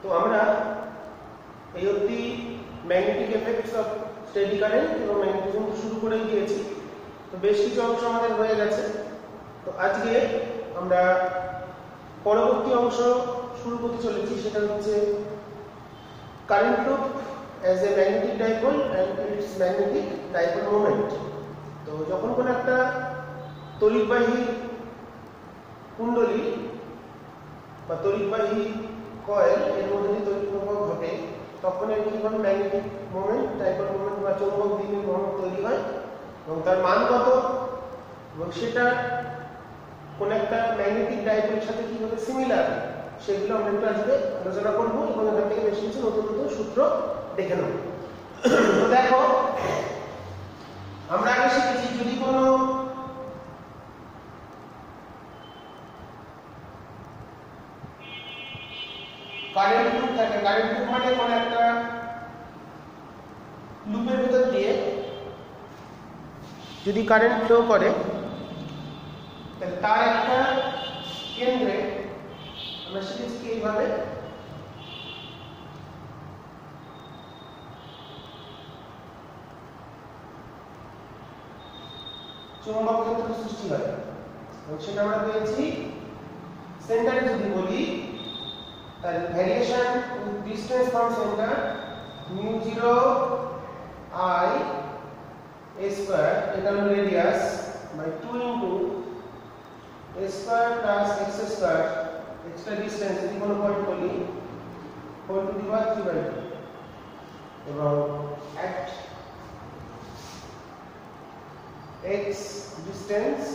তো আমরা এই অবধি magnetic effects of steady current এবং ম্যাগনেটিজম শুরু করে দিয়েছি। তো বেশ কিছু অংশ আমাদের হয়ে গেছে। তো আজকে আমরা পরবর্তী অংশ শুরু করতে চলেছি, সেটা হচ্ছে current loop as a magnetic dipole and it's magnetic dipole moment. তো যখন কোনো একটা তড়িৎবাহী কুণ্ডলী বা তড়িৎবাহী কয়েল এর মধ্যে দিয়ে তড়িৎ প্রবাহ ঘটে, তখন এর কিভাবে ম্যাগনেটিক মোমেন্ট, ডাইপোল মোমেন্ট বা চৌম্বক দ্বিমেরু মোমেন্ট তৈরি হয় এবং তার মান কত, এবং সেটা কোন একটা ম্যাগনেটিক ডাইপোলের সাথে কিভাবে সিমিলার, সেগুলো আমরা একটু আজকে আলোচনা করবো এবং এখান থেকে বেশ কিছু নতুন নতুন সূত্র দেখে নেব। তো দেখো, আমরা আগে শিখেছি যদি কোনো কারেন্ট লুপ থাকে, কারেন্ট লুপ মানে কোন একটা লুপের ভিতর দিয়ে যদি কারেন্ট ফ্লো করে, তাহলে তার একটা কেন্দ্রে আমরা শিখেছি কি এইভাবে চৌম্বক ক্ষেত্র সৃষ্টি হয় এবং সেটা আমরা পেয়েছি সেন্টারে। যদি বলি তাহলে variation with distance from centre μ0 I a square, এটা হলো radius, by 2 into a square plus x square, extra distance যদি কোনো পয়েন্ট বলি হোল টু দি পাওয়ার 3/2, এবং at x distance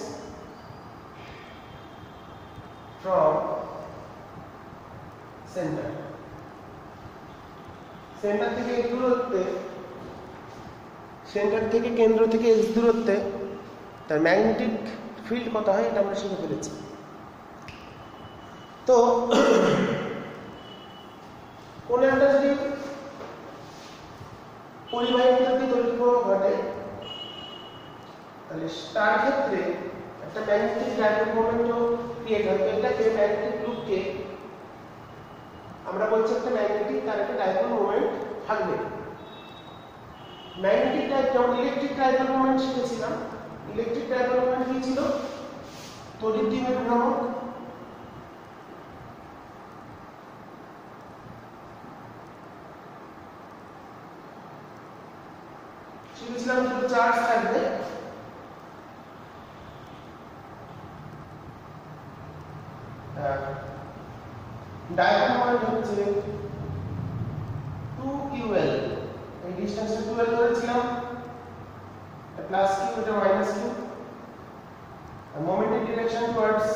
from center, centre থেকে x দূরত্বে, সেন্টার থেকে কেন্দ্র থেকে x দূরত্বে তার ম্যাগনেটিক ফিল্ড কত হয় এটা আমরা শিখে ফেলেছি। তো কোন একটা যদি পরিবাহীর ভিতর দিয়ে তড়িৎ প্রবাহ ঘটে, তাহলে তার ক্ষেত্রে একটা ম্যাগনেটিক ডাইপোল মোমেন্টও ক্রিয়েট হয়। এটাকে ম্যাগনেটিক লুপকে আমরা বলছি একটা ম্যাগনেটিক, তার একটা ডাইপোল মোমেন্ট থাকবে। ম্যাগনেটিক ডাইপোল, যেমন ইলেকট্রিক ডাইপোল মোমেন্ট শিখেছিলাম। ইলেকট্রিক ডাইপোল মোমেন্ট কি ছিল? তড়িৎ দ্বিমেরু ভ্রামক। শিখেছিলাম দুটো চার্জ থাকবে, ডাইপোল মোমেন্ট হচ্ছে 2ql, এই ডিসটেন্সটা 12 ধরেছিলাম, প্লাস q এটা মাইনাস q, আর মোমেন্টের ডিরেকশন টুয়ার্ডস,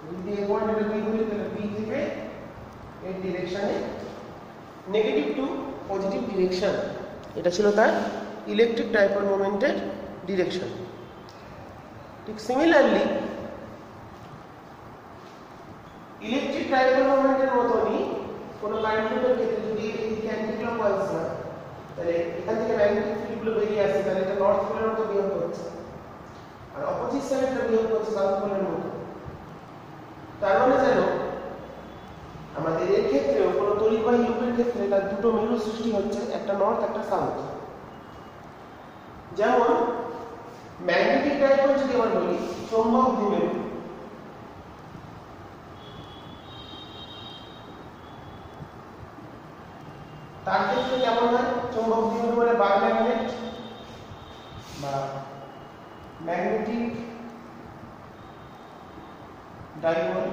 যদি a পয়েন্ট এটা b ধরি তাহলে b থেকে এর ডিরেকশনে নেগেটিভ টু পজিটিভ ডিরেকশন, এটা ছিল তার ইলেকট্রিক ডাইপোল মোমেন্টের ডিরেকশন। ঠিক সিমিলারলি ইলেকট্রিক ডাইপোল মোমেন্টের মতনই কোনো কারেন্টের ক্ষেত্রে যদি এদিকে অ্যান্টিক্লকওয়াইজ না, তাহলে এখান থেকে ম্যাগনেটিক ফিল্ডগুলো বেরিয়ে আসে, তাহলে এটা নর্থ পোলের মতো বিহেভ করছে, আর অপোজিট সাইডটা বিহেভ করছে সাউথ পোলের মতো। তার মানে যেন আমাদের এর ক্ষেত্রেও কোনো তড়িৎবাহী লুপের ক্ষেত্রে তার দুটো মেরু সৃষ্টি হচ্ছে, একটা নর্থ একটা সাউথ। যেমন ম্যাগনেটিক ডাইপোল যদি আমরা বলি চৌম্বক দ্বিমেরু, তার ক্ষেত্রে কেমন হয়? চৌম্বক দ্বিমেরু মানে বার ম্যাগনেট বা ম্যাগনেটিক ডাইপোল,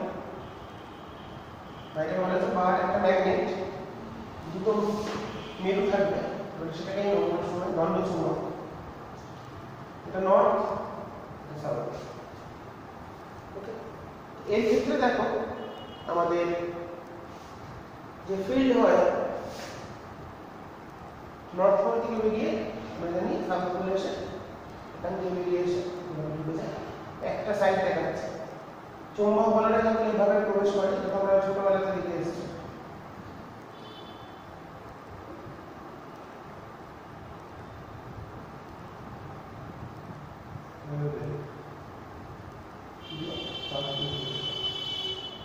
বাইরে বলা হচ্ছে বার একটা ম্যাগনেট, দুটো মেরু থাকবে, সেটাকে আমরা সময় দণ্ড চুম্বক, এটা নর্থ সাউথ। ওকে, এর ক্ষেত্রে দেখো আমাদের যে ফিল্ড হয় নর্থ পোল থেকে বেরিয়ে আমরা জানি সাউথ পোলে এসে এখান থেকে বেরিয়ে এসে একটা সাইড দেখা যাচ্ছে। চৌম্বক বলটা যখন এইভাবে প্রবেশ করে, যেটা আমরা ছোটবেলাতে দেখে এসেছি,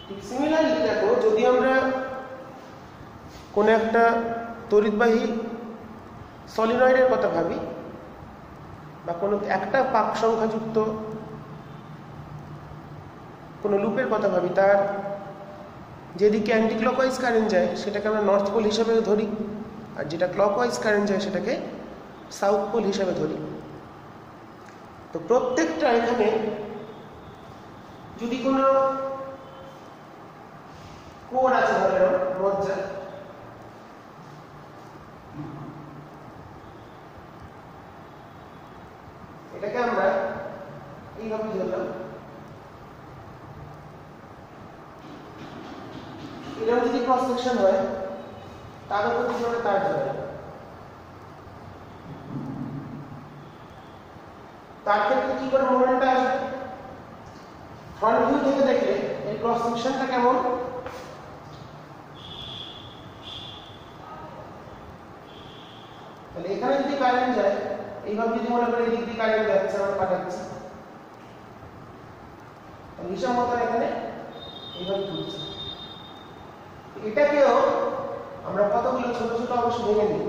ঠিক সিমিলারলি দেখো যদি আমরা কোনো একটা তড়িৎবাহী সলিনয়েডের কথা ভাবি বা কোনো একটা পাক সংখ্যাযুক্ত কোনো লুপের কথা ভাবি, তার যেদিকে অ্যান্টি ক্লকওয়াইজ কারেন্ট যায় সেটাকে আমরা নর্থ পোল হিসাবে ধরি, আর যেটা ক্লকওয়াইজ কারেন্ট যায় সেটাকে সাউথ পোল হিসাবে ধরি। তো প্রত্যেকটা এখানে যদি কোনো কোর আছে ধরে নাও মজ্জা, এটাকে আমরা এইভাবে ধরলাম, এরকম যদি ক্রস সেকশন হয় তার উপর কিছু একটা তার যাবে, তার ক্ষেত্রে কি করে মোমেন্টটা আসবে? ফ্রন্ট ভিউ থেকে দেখলে এই ক্রস সেকশনটা কেমন, তাহলে এখানে যদি কারেন্ট যায় এইভাবে, যদি মনে করি এদিক দিয়ে কারেন্ট যাচ্ছে, আমরা পাঠাচ্ছি, হিসাব মতো এখানে এইভাবে ঘুরছে। এটাকেও আমরা কতগুলো ছোট ছোট অংশ ভেঙে নিই।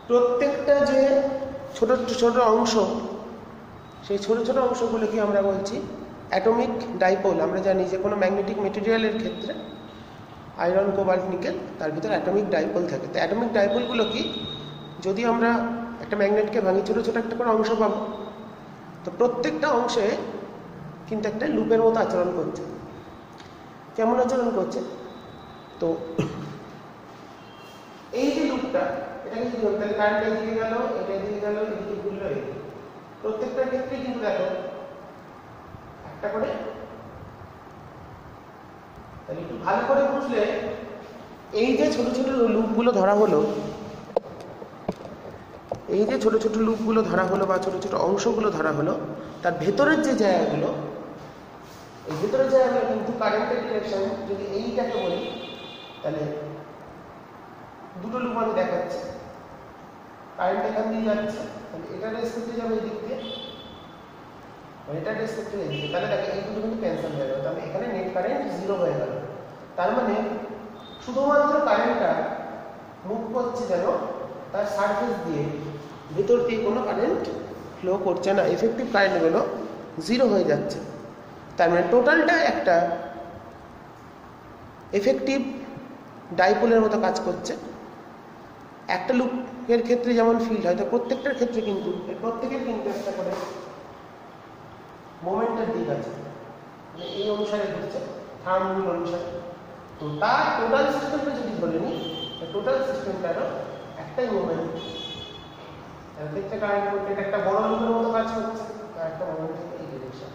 প্রত্যেকটা যে ছোট ছোট অংশ, সেই ছোট ছোট অংশগুলোকে আমরা বলছি অ্যাটমিক ডাইপোল। আমরা জানি যে কোনো ম্যাগনেটিক মেটেরিয়ালের ক্ষেত্রে আয়রন, কোবাল্ট, নিকেল, তার ভিতরে অ্যাটমিক ডাইপোল থাকে। তো অ্যাটমিক ডাইপোলগুলো কি, যদি আমরা একটা ম্যাগনেটকে ভাঙি ছোট ছোট একটা করে অংশ পাবো, তো প্রত্যেকটা অংশে কিন্তু একটা লুপের মতো আচরণ করছে। কেমন আচরণ করছে? তো এই যে লুপটা, এটাকে যদি ধরতে হবে, কারেন্ট এদিকে গেল, এটা এদিকে গেল, এদিকে ঘুরলো, প্রত্যেকটার ক্ষেত্রে কিন্তু দেখো একটা করে, তাহলে একটু ভালো করে বুঝলে এই যে ছোট ছোট লুপগুলো ধরা হলো, এই যে ছোট ছোট লুপগুলো ধরা হলো বা ছোট ছোট অংশগুলো ধরা হলো, তার ভেতরের যে জায়গাগুলো, এই ভেতরের জায়গাগুলো কিন্তু কারেন্টের ডিরেকশন, যদি এইটাকে বলি তাহলে দুটো লুপ আমি দেখাচ্ছি, কারেন্ট এখান দিয়ে যাচ্ছে, তাহলে এটা রেসপেক্টে যাবে এই দিক দিয়ে, এটা রেসপেক্টে এই দিকে, তাহলে দেখো এই দুটো কিন্তু ক্যান্সেল হয়ে গেল, তাহলে এখানে নেট কারেন্ট 0 হয়ে গেল। তার মানে শুধুমাত্র কারেন্টটা মুভ করছে যেন তার সারফেস দিয়ে, ভেতর দিয়ে কোনো কারেন্ট ফ্লো করছে না, এফেক্টিভ কারেন্টগুলো 0 হয়ে যাচ্ছে। তার মানে টোটালটা একটা এফেক্টিভ ডাইপোলের মতো কাজ করছে। একটা লুপের ক্ষেত্রে যেমন ফিল্ড হয়, তো প্রত্যেকটার ক্ষেত্রে কিন্তু প্রত্যেকের কিন্তু একটা করে মোমেন্টের দিক আছে, মানে এই অনুসারে ঘুরছে, থার্ড রুল অনুসারে। তো তার টোটাল সিস্টেমটা যদি ধরে নিই, টোটাল সিস্টেমটারও একটাই মোমেন্ট, ক্ষেত্রে কারেন্ট করতে একটা বড় লুপের মতো কাজ করছে, আর একটা মোমেন্ট এই ডিরেকশন।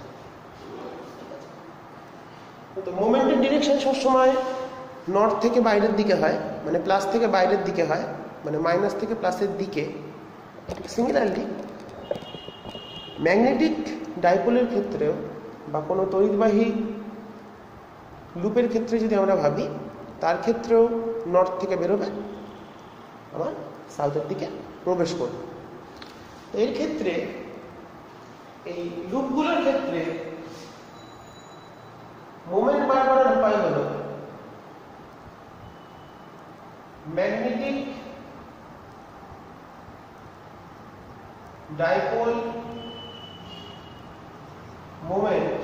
তো মোমেন্টের ডিরেকশন সবসময় নর্থ থেকে বাইরের দিকে হয়, মানে প্লাস থেকে বাইরের দিকে হয়, মানে মাইনাস থেকে প্লাসের দিকে। সিমিলারলি ম্যাগনেটিক ডাইপোলের ক্ষেত্রেও বা কোনো তড়িৎবাহী লুপের ক্ষেত্রে যদি আমরা ভাবি, তার ক্ষেত্রেও নর্থ থেকে বেরোবে, আবার সাউথের দিকে প্রবেশ করবে। এর ক্ষেত্রে এই লুপগুলোর ক্ষেত্রে মোমেন্ট বার করার উপায় হলো magnetic dipole moment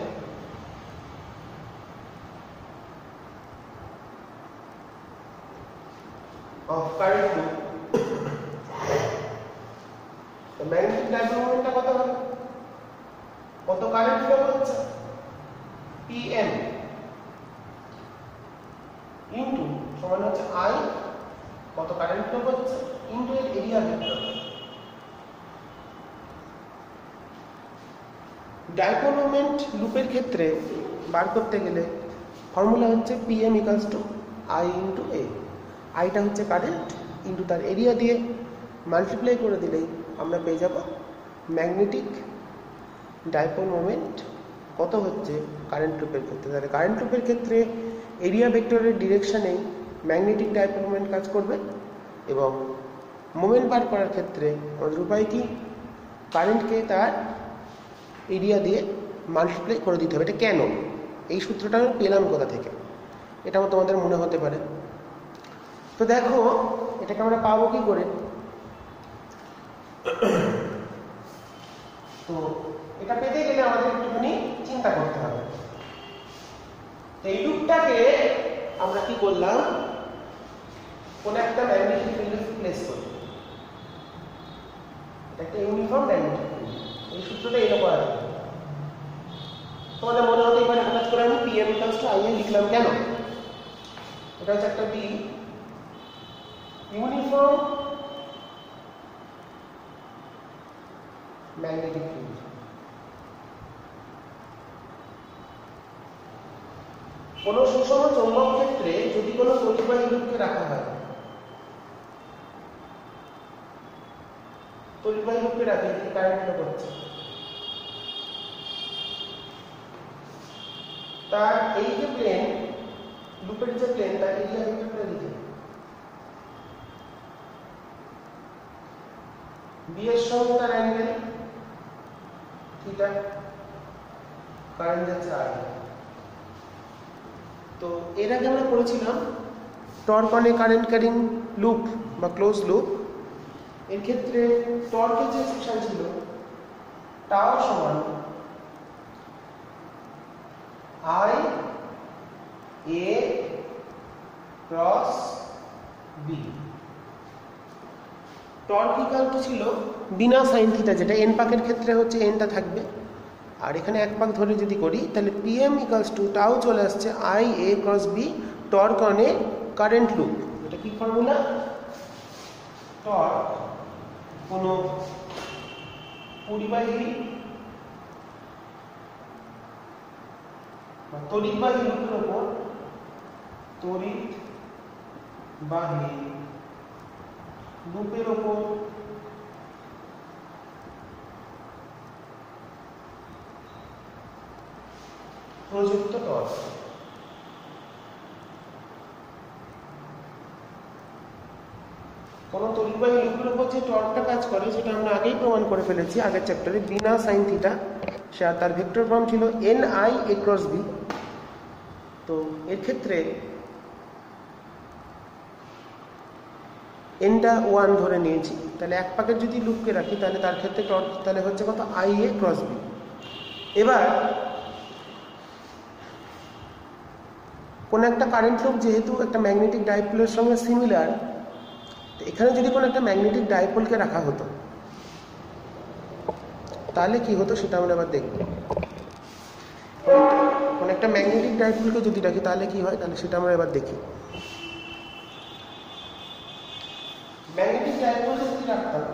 of current loop। তো ম্যাগনেটিক ডাইপোল মোমেন্টটা কত হবে? কত কারেন্ট ফ্লো হচ্ছে? Pm ইনটু সমান হচ্ছে I, কত কারেন্ট ফ্লো হচ্ছে, ইনটু এর এরিয়া ভেক্টর। ডাইপোল মোমেন্ট লুপের ক্ষেত্রে বার করতে গেলে ফর্মুলা হচ্ছে Pm equals to I into A। আইটা হচ্ছে কারেন্ট, ইনটু তার এরিয়া দিয়ে মাল্টিপ্লাই করে দিলেই আমরা পেয়ে যাব ম্যাগনেটিক ডাইপোল মোমেন্ট কত হচ্ছে কারেন্ট লুপের ক্ষেত্রে। তাহলে কারেন্ট লুপের ক্ষেত্রে এরিয়া ভেক্টরের ডিরেকশনেই ম্যাগনেটিক ডাইপোল মোমেন্ট কাজ করবে, এবং মোমেন্ট বার করার ক্ষেত্রে আমাদের উপায় কি, কারেন্টকে তার এরিয়া দিয়ে মাল্টিপ্লাই করে দিতে হবে। এটা কেন? এই সূত্রটা আমি পেলাম কোথা থেকে, এটা তোমাদের মনে হতে পারে। তো দেখো এটাকে আমরা পাবো কি করে। তো এটা পেতে গেলে আমাদের একটুখানি চিন্তা করতে হবে। এই লুপটাকে আমরা কি করলাম, কোন একটা ম্যাগনেটিক ফিল্ডে প্লেস করি, এটা একটা ইউনিফর্ম ম্যাগনেটিক ফিল্ড। এই সূত্রটা এরকম আছে, তোমাদের মনে হতেই পারে হঠাৎ করে আমি PM = IA লিখলাম কেন। এটা হচ্ছে একটা বি ইউনিফর্ম ম্যাগনেটিক ফিল্ড। কোন সুষম চৌম্বক ক্ষেত্রে যদি কোনো তড়িৎবাহী লুপকে রাখা হয়, তড়িৎবাহী লুপকে রাখে কারেন্ট ফ্লো করছে, তার এই যে প্লেন, লুপের যে প্লেন, তার এরিয়া ভেক্টরটা লিখে বি এর সঙ্গে তার অ্যাঙ্গেল থিটা, কারেন্ট যাচ্ছে আই। তো এর আগে আমরা পড়েছিলাম torque on a current carrying loop বা ক্লোজ লুপ। এর ক্ষেত্রে টর্কের যে এক্সপ্রেশন ছিল টাও সমান I A cross B. Torque equal to ছিল বিনা সাইন থিটা, যেটা এন পাকের ক্ষেত্রে হচ্ছে এনটা থাকবে, আর এখানে এক পাক ধরে যদি করি তাহলে PM = টাও চলে আসছে I A cross B, torque on a current loop. এটা কি ফর্মুলা? টর্ক কোন পরিবাহী বা তড়িৎবাহী লুপের উপর তড়িৎবাহী লুপের উপর প্রযুক্ত টর্ক। কোন তড়িৎবাহী লুপের উপর যে টর্কটা কাজ করে সেটা আমরা আগেই প্রমাণ করে ফেলেছি আগের চ্যাপ্টারে, বিনা সাইন থিটা। সে তার ভেক্টর ফর্ম ছিল NI A × B। তো এর ক্ষেত্রে এনটা 1 ধরে নিয়েছি, তাহলে এক পাকের যদি লুপকে রাখি তাহলে তার ক্ষেত্রে টর্ক তাহলে হচ্ছে কত, IA × B। এবার কোন একটা কারেন্ট লুপ যেহেতু একটা ম্যাগনেটিক ডাইপোলের সঙ্গে সিমিলার, এখানে যদি কোনো একটা ম্যাগনেটিক ডাইপোলকে রাখা হতো তাহলে কি হতো সেটা আমরা এবার দেখব। কোন একটা ম্যাগনেটিক ডাইপোলকে যদি রাখি তাহলে কি হয়, তাহলে সেটা আমরা এবার দেখি। ম্যাগনেটিক ডাইপোলকে যদি রাখতাম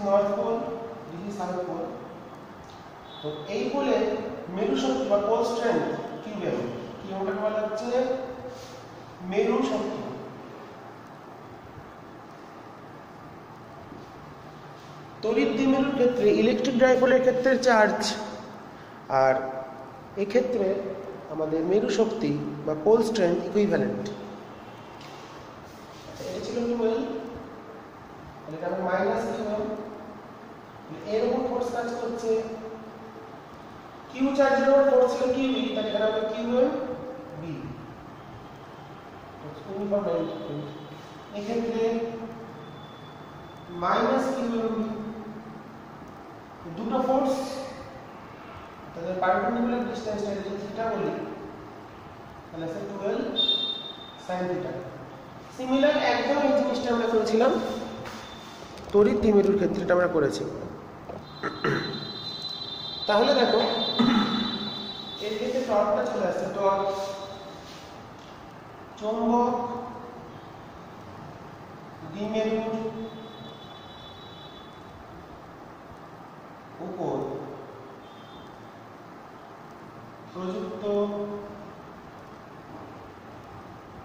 north pole, this is south pole. তো এই পোলে মেরু শক্তি বা পোল স্ট্রেংথ কিউএম, কিউএমটাকে বলা হচ্ছে মেরু শক্তি। তড়িৎ দ্বিমেরুর ক্ষেত্রে ইলেকট্রিক ডাইপোলের ক্ষেত্রে চার্জ, আর এক্ষেত্রে আমাদের মেরু শক্তি বা পোল স্ট্রেংথ ইকুইভ্যালেন্ট। এটা ছিল কিউএল, এটা আমরা মাইনাস কিউএম, এর উপর ফোর্স কাজ করছে, কিউ চার্জের উপর ফোর্স ছিল কিউবি, তাহলে এখানে হবে q m B. Uniform magnetic field, এক্ষেত্রে মাইনাস কিউএম বি, দুটো ফোর্স, তাহলে পারপেন্ডিকুলার ডিসটেন্সটা যদি থিটা বলি তাহলে আছে 12 sin থিটা। সিমিলার একদম এই জিনিসটা আমরা করেছিলাম তড়িৎ দ্বিমেরুর ক্ষেত্রে, এটা আমরা করেছি। তাহলে দেখো এর ক্ষেত্রে টর্কটা চলে আসছে, টর্ক চৌম্বক দ্বিমেরুর উপর প্রযুক্ত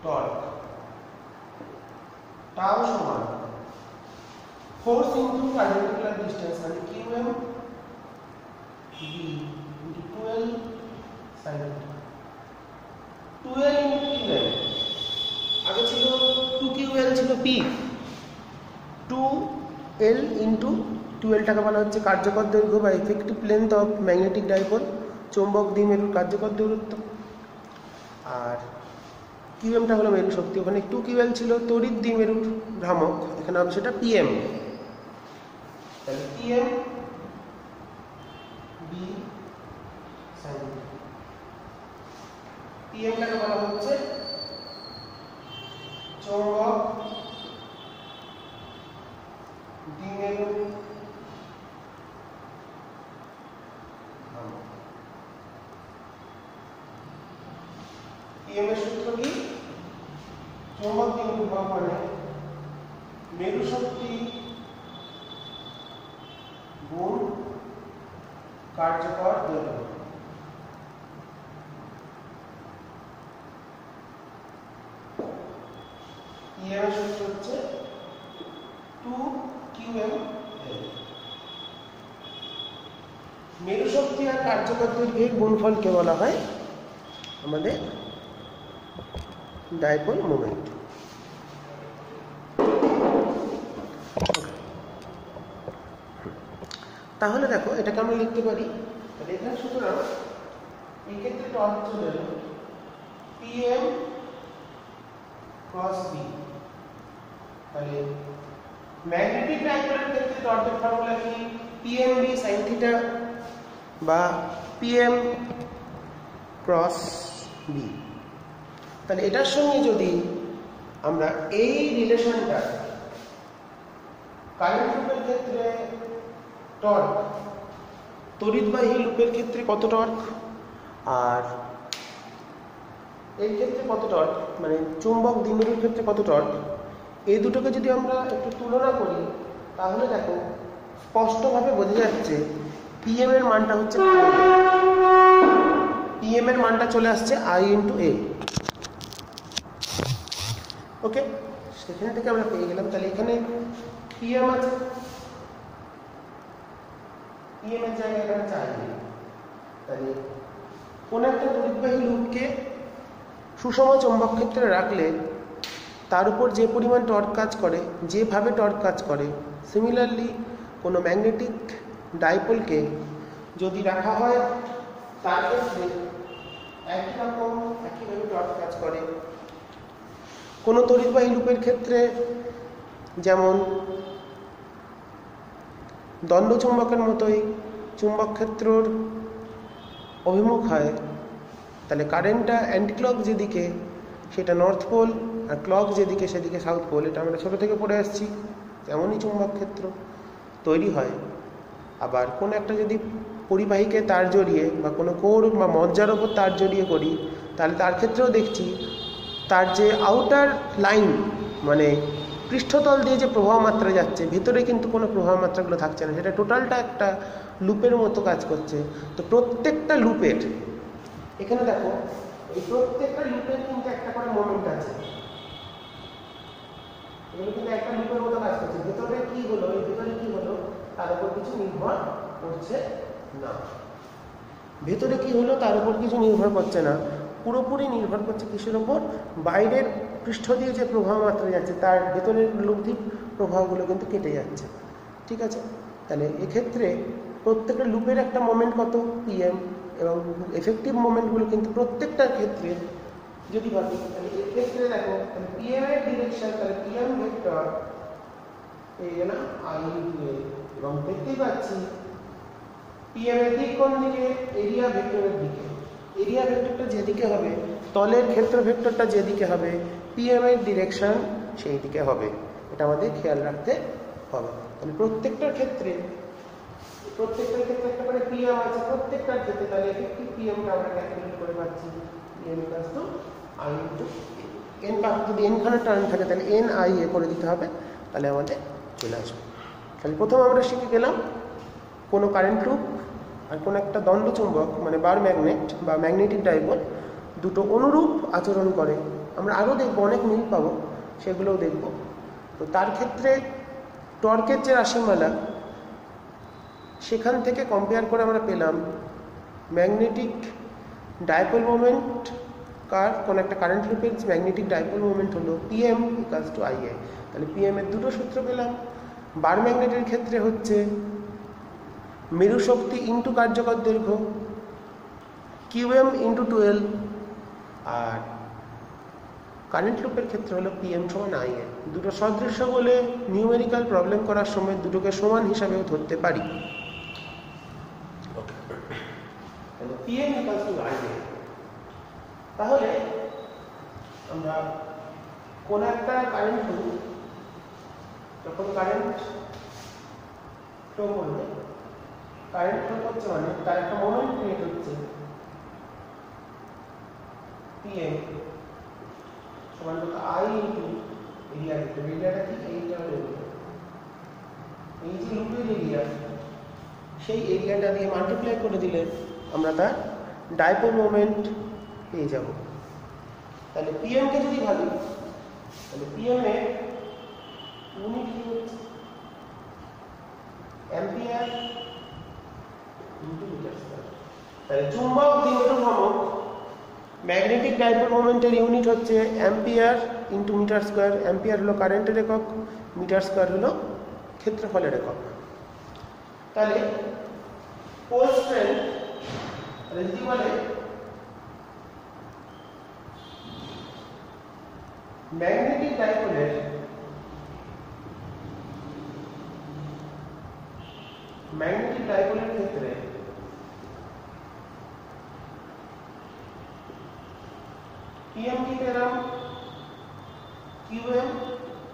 টর্ক টাও সমান ফোর্স ইনটু পারপেন্ডিকুলার ডিসটেন্স, মানে q m B into 12 sin theta. 2L into QL, আগে ছিল 2QL ছিল P, 2L into 2L-টাকে বলা হচ্ছে কার্যকর দৈর্ঘ্য বা effective length of magnetic dipole, চৌম্বক দ্বিমেরুর কার্যকর দূরত্ব। আর QM-টা হলো মেরু শক্তি। ওখানে 2QL ছিল তড়িৎ দ্বিমেরুর ভ্রামক, এখানে হবে সেটা PM। তাহলে PM B sin PM-টাকে বলা হচ্ছে চৌম্বক দ্বিমেরু ভ্রামক। PM এর সূত্র কি? চৌম্বক দ্বিমেরু ভ্রামক মানে মেরু শক্তি গুণ কার্যকর দৈর্ঘ্য। PM এর সূত্র হচ্ছে 2QL। মেরু শক্তি আর কার্যকর দৈর্ঘ্যের গুণফলকে বলা হয় আমাদের ডাইপোল মোমেন্ট। তাহলে দেখো এটাকে আমরা লিখতে পারি, তাহলে এখানে সুতরাং এই ক্ষেত্রে টর্ক চলে এলো PM ক্রস B। তাহলে ম্যাগনেটিক ডাইপোলের ক্ষেত্রে টর্কের ফর্মুলা কি? PMB sin থিটা বা PM ক্রস B। তাহলে এটার সঙ্গে যদি আমরা এই রিলেশনটা কারেন্ট লুপের ক্ষেত্রে টর্ক, তড়িৎবাহী লুপের ক্ষেত্রে কত টর্ক আর এর ক্ষেত্রে কত টর্ক, মানে চুম্বক দ্বিমেরুর ক্ষেত্রে কত টর্ক, এই দুটোকে যদি আমরা একটু তুলনা করি তাহলে দেখো স্পষ্টভাবে বোঝা যাচ্ছে PM এর মানটা হচ্ছে PM এর মানটা চলে আসছে I into A। ওকে, সেখান থেকে আমরা পেয়ে গেলাম। তাহলে এখানে PM আছে, PM এর জায়গায় এখানে চাই। তাহলে কোন একটা তড়িৎবাহী লুপকে সুষম চৌম্বক ক্ষেত্রে রাখলে তার উপর যে পরিমাণ টর্ক কাজ করে, যেভাবে টর্ক কাজ করে, সিমিলারলি কোনো ম্যাগনেটিক ডাইপোলকে যদি রাখা হয় তার ক্ষেত্রে একই রকম একইভাবে টর্ক কাজ করে। কোনো তড়িৎবাহী লুপের ক্ষেত্রে যেমন দণ্ড চুম্বকের মতোই চুম্বক ক্ষেত্রর অভিমুখ হয়, তাহলে কারেন্টটা অ্যান্টিক্লক যেদিকে সেটা নর্থ পোল, আর ক্লক যেদিকে সেদিকে সাউথ পোল। এটা আমরা ছোটো থেকে পড়ে আসছি, তেমনই চুম্বক ক্ষেত্র তৈরি হয়। আবার কোনো একটা যদি পরিবাহীকে তার জড়িয়ে বা কোনো কোর বা মজ্জার ওপর তার জড়িয়ে করি, তাহলে তার ক্ষেত্রেও দেখছি তার যে আউটার লাইন মানে পৃষ্ঠতল দিয়ে যে প্রবাহ মাত্রা যাচ্ছে, ভিতরে কিন্তু কোনো প্রবাহ মাত্রাগুলো থাকছে না, সেটা টোটালটা একটা লুপের মতো কাজ করছে। তো প্রত্যেকটা লুপের এখানে দেখো এই প্রত্যেকটা লুপের কিন্তু একটা করে মোমেন্ট আছে, এগুলো কিন্তু একটা লুপের মতো কাজ করছে। ভেতরে কি হলো, এই ভেতরে কি হলো তার উপর কিছু নির্ভর করছে না। ভেতরে কি হলো তার উপর কিছু নির্ভর করছে না, পুরোপুরি নির্ভর করছে কিসের ওপর? বাইরের পৃষ্ঠ দিয়ে যে প্রবাহ মাত্রা যাচ্ছে তার ভেতরের লব্ধি প্রবাহগুলো কিন্তু কেটে যাচ্ছে। ঠিক আছে, তাহলে এক্ষেত্রে প্রত্যেকটা লুপের একটা মোমেন্ট কত? PM, এবং এফেক্টিভ মোমেন্টগুলো কিন্তু প্রত্যেকটার ক্ষেত্রে যদি ভাবি, তাহলে এক্ষেত্রে দেখো তাহলে PM এর ডিরেকশন, তাহলে PM ভেক্টর এই না I into A, এবং দেখতেই পাচ্ছি PM এর দিক কোন দিকে? এরিয়া ভেক্টরের দিকে। এরিয়া ভেক্টরটা যেদিকে হবে, তলের ক্ষেত্র ভেক্টরটা যেদিকে হবে, PM এর ডিরেকশন সেই দিকে হবে। এটা আমাদের খেয়াল রাখতে হবে। তাহলে প্রত্যেকটার ক্ষেত্রে একটা করে PM আছে প্রত্যেকটার ক্ষেত্রে, তাহলে এফেক্টিভ PMটা আমরা ক্যালকুলেট করে পাচ্ছি PM equals to I into n। যদি n খানা টার্ন থাকে তাহলে NIA করে দিতে হবে, তাহলে আমাদের চলে আসবে। তাহলে প্রথম আমরা শিখে গেলাম কোনো কারেন্ট লুপ আর কোনো একটা দণ্ড চুম্বক মানে বার ম্যাগনেট বা ম্যাগনেটিক ডাইপোল দুটো অনুরূপ আচরণ করে। আমরা আরও দেখব, অনেক মিল পাবো, সেগুলোও দেখব। তো তার ক্ষেত্রে টর্কের যে রাশিমালা, সেখান থেকে কম্পেয়ার করে আমরা পেলাম ম্যাগনেটিক ডাইপোল মোমেন্ট কোন একটা কারেন্ট লুপের ম্যাগনেটিক ডাইপোল মোমেন্ট হলো PM = IA। তাহলে PM এর দুটো সূত্র পেলাম। বার ম্যাগনেটের ক্ষেত্রে হচ্ছে মেরু শক্তি ইনটু কার্যকর দৈর্ঘ্য QM × 12, আর কারেন্ট লুপের ক্ষেত্রে হলো PM = IA। দুটো সদৃশ্য বলে নিউমেরিক্যাল প্রবলেম করার সময় দুটোকে সমান হিসাবেও ধরতে পারি। তাহলে PM = IA। তাহলে আমরা কোন একটা কারেন্ট হলো যখন কারেন্ট ফ্লো করবে, কারেন্ট ফ্লো করছে মানে তার একটা মোমেন্ট ক্রিয়েট হচ্ছে PM সমান কত I × এরিয়া। এরিয়াটা কি? এইটা হলো এই যে লুপের এরিয়া, সেই এরিয়াটা দিয়ে মাল্টিপ্লাই করে দিলে আমরা তার ডাইপোল মোমেন্ট পেয়ে যাব। তাহলে PM কে যদি ভাবি, তাহলে PM এর ইউনিট কি হচ্ছে অ্যাম্পিয়ার × মিটার স্কয়ার। তাহলে চুম্বক দ্বিমেরু ভ্রামক ম্যাগনেটিক ডাইপোল মোমেন্টের ইউনিট হচ্ছে অ্যাম্পিয়ার × মিটার স্কয়ার। অ্যাম্পিয়ার হলো কারেন্টের একক, মিটার স্কয়ার হলো ক্ষেত্রফলের একক। তাহলে পোল স্ট্রেংথ, তাহলে যদি বলে ম্যাগনেটিক ডাইপোলের ক্ষেত্রে PM কি পেলাম? QM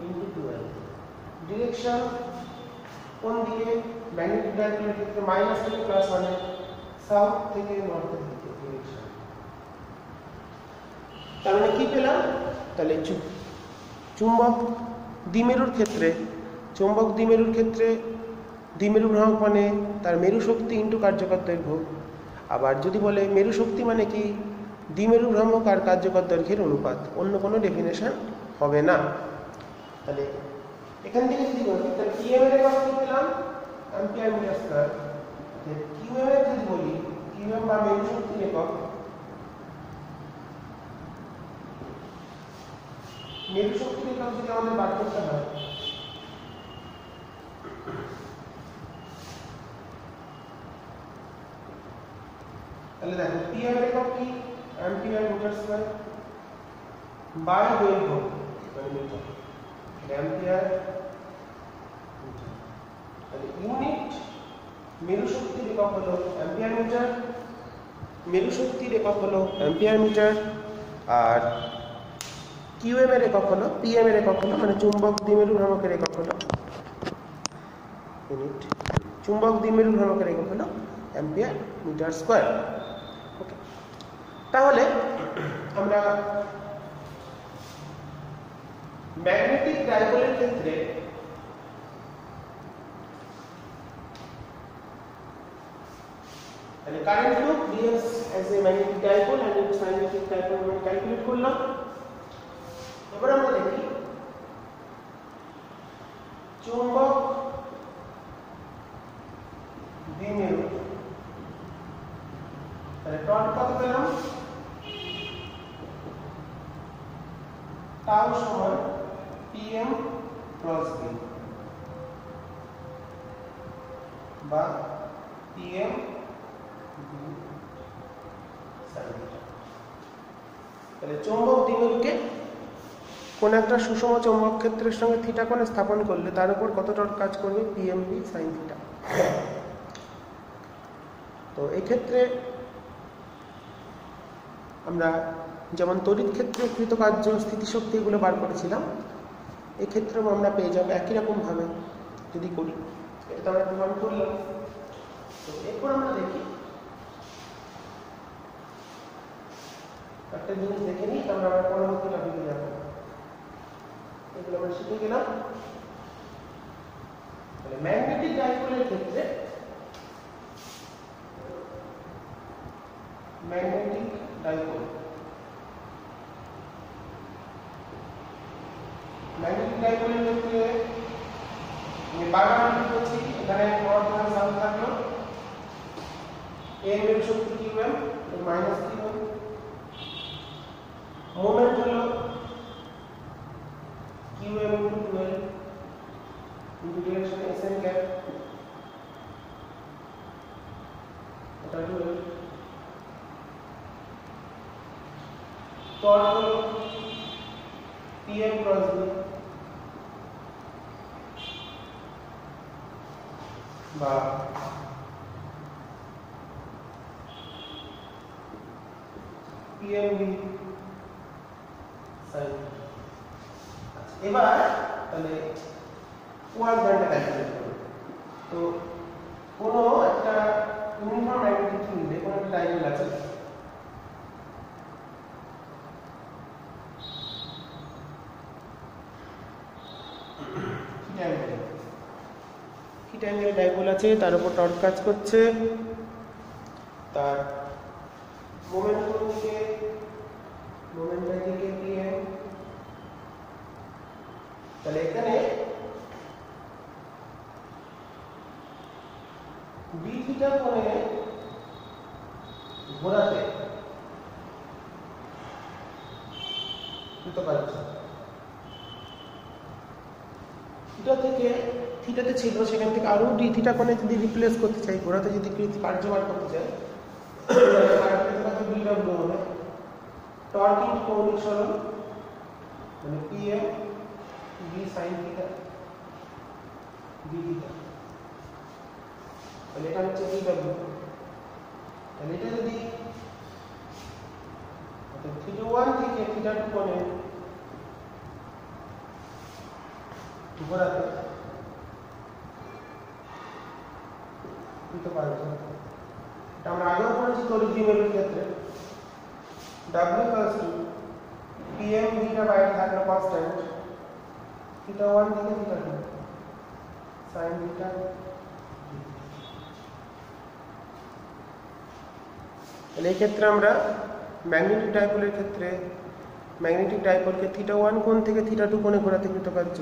× 12। ডিরেকশন কোন দিকে? ম্যাগনেটিক ডাইপোলের ক্ষেত্রে মাইনাস থেকে প্লাস, মানে সাউথ থেকে নর্থের দিকে ডিরেকশন। তার মানে কি পেলাম? তাহলে চুম্বক দ্বিমেরুর ক্ষেত্রে দ্বিমেরু ভ্রামক মানে তার মেরু শক্তি ইনটু কার্যকর দৈর্ঘ্য। আবার যদি বলে মেরু শক্তি মানে কি? দ্বিমেরু ভ্রামক আর কার্যকর দৈর্ঘ্যের অনুপাত, অন্য কোনো ডেফিনেশন হবে না। তাহলে এখান থেকে যদি বলি, তাহলে PM এর একক কি পেলাম? Ampere metre square. QM এর যদি বলি, QM বা মেরু শক্তির একক, মেরু শক্তির একক যদি আমাদের বার করতে হয়, তাহলে দেখো PM এর একক কি? অ্যাম্পিয়ার মিটার স্কয়ার বাই দৈর্ঘ্য, মানে মিটার, অ্যাম্পিয়ার মিটার। তাহলে ইউনিট মেরু শক্তির একক হলো অ্যাম্পিয়ার মিটার, মেরু শক্তির একক হলো অ্যাম্পিয়ার মিটার, আর QM এর একক হলো, PM এর একক হলো, মানে চুম্বক দ্বিমেরু ভ্রামকের একক হলো ইউনিট, চুম্বক দ্বিমেরু ভ্রামকের একক হলো অ্যাম্পিয়ার মিটার স্কয়ার। ওকে, তাহলে আমরা ম্যাগনেটিক ডাইপোলের ক্ষেত্রে তাহলে current loop behaves as a magnetic dipole and its magnetic dipole moment calculate করলাম। এবার আমরা দেখি চুম্বক দ্বিমেরু, তাহলে টর্ক কত পেলাম? টাউ সমান PM × B বা PM তাহলে চৌম্বক দ্বিমেরুকে কোন একটা সুষম চৌম্বক ক্ষেত্রের সঙ্গে থিটা কোণে স্থাপন করলে তার উপর কত টর্ক কাজ করবে? PMB sin θ। তো এই ক্ষেত্রে আমরা যেমন তড়িৎ ক্ষেত্রে কৃতকার্য স্থিতিশক্তি এগুলো বার করেছিলাম, এই ক্ষেত্রেও আমরা পেয়ে যাবো একই রকম ভাবে যদি করি। এটা তো আমরা প্রমাণ করলাম। তো এরপর আমরা দেখি একটা জিনিস দেখে নিই, তারপর আমরা পরবর্তী টপিকে যাবো। এগুলো আমরা শিখে গেলাম। তাহলে ম্যাগনেটিক ডাইপোলের ক্ষেত্রে ম্যাগনেটিক ডাইপোল, ম্যাগনেটিক ডাইপোলের ক্ষেত্রে আমি বারবার লিখেছি, এখানে নর্থ আর সাউথ থাকলো, এর মেরু শক্তি QM, এর মাইনাস QM, মোমেন্ট হলো qm into 12 into direction sn cap এটা 12 টর্ক হলো pm cross b বা pmv sin। এবার তাহলে ওয়ার্ক ডানটা ক্যালকুলেট করব। তো কোনো একটা ইউনিফর্ম ম্যাগনেটিক ফিল্ডে কোনো একটা ডাইপোল আছে, থিটা অ্যাঙ্গেলে ডাইপোল আছে, তার উপর টর্ক কাজ করছে, তার মোমেন্ট দিকে pm। তাহলে এখানে d থিটা কোণে ঘোরাতে কৃতকার্য থিটা থেকে থিটাতে ছিল, সেখান থেকে আরো d থিটা কোণে যদি রিপ্লেস করতে চাই, ঘোরাতে যদি কার্য বার করতে চাই, তাহলে dw হবে টর্ক ইনটু কৌণিক সরণ মানে pm v sin theta d theta. তাহলে এটা হচ্ছে dw। তাহলে এটা যদি থিটা 1 থেকে থিটা 2 কোণে ঘোরাতে কৃতকার্য, এটা আমরা আগেও পড়েছি তড়িৎ দ্বিমেরুর ক্ষেত্রে। w equals to pm theta by থাকলো কনস্ট্যান্ট থিটা 1 থেকে থিটা 2 sin থিটা। তাহলে এই ক্ষেত্রে আমরা ম্যাগনেটিক ডাইপোলের ক্ষেত্রে ম্যাগনেটিক ডাইপোলকে থিটা 1 কোণ থেকে থিটা 2 কোণে ঘোরাতে কৃতকার্য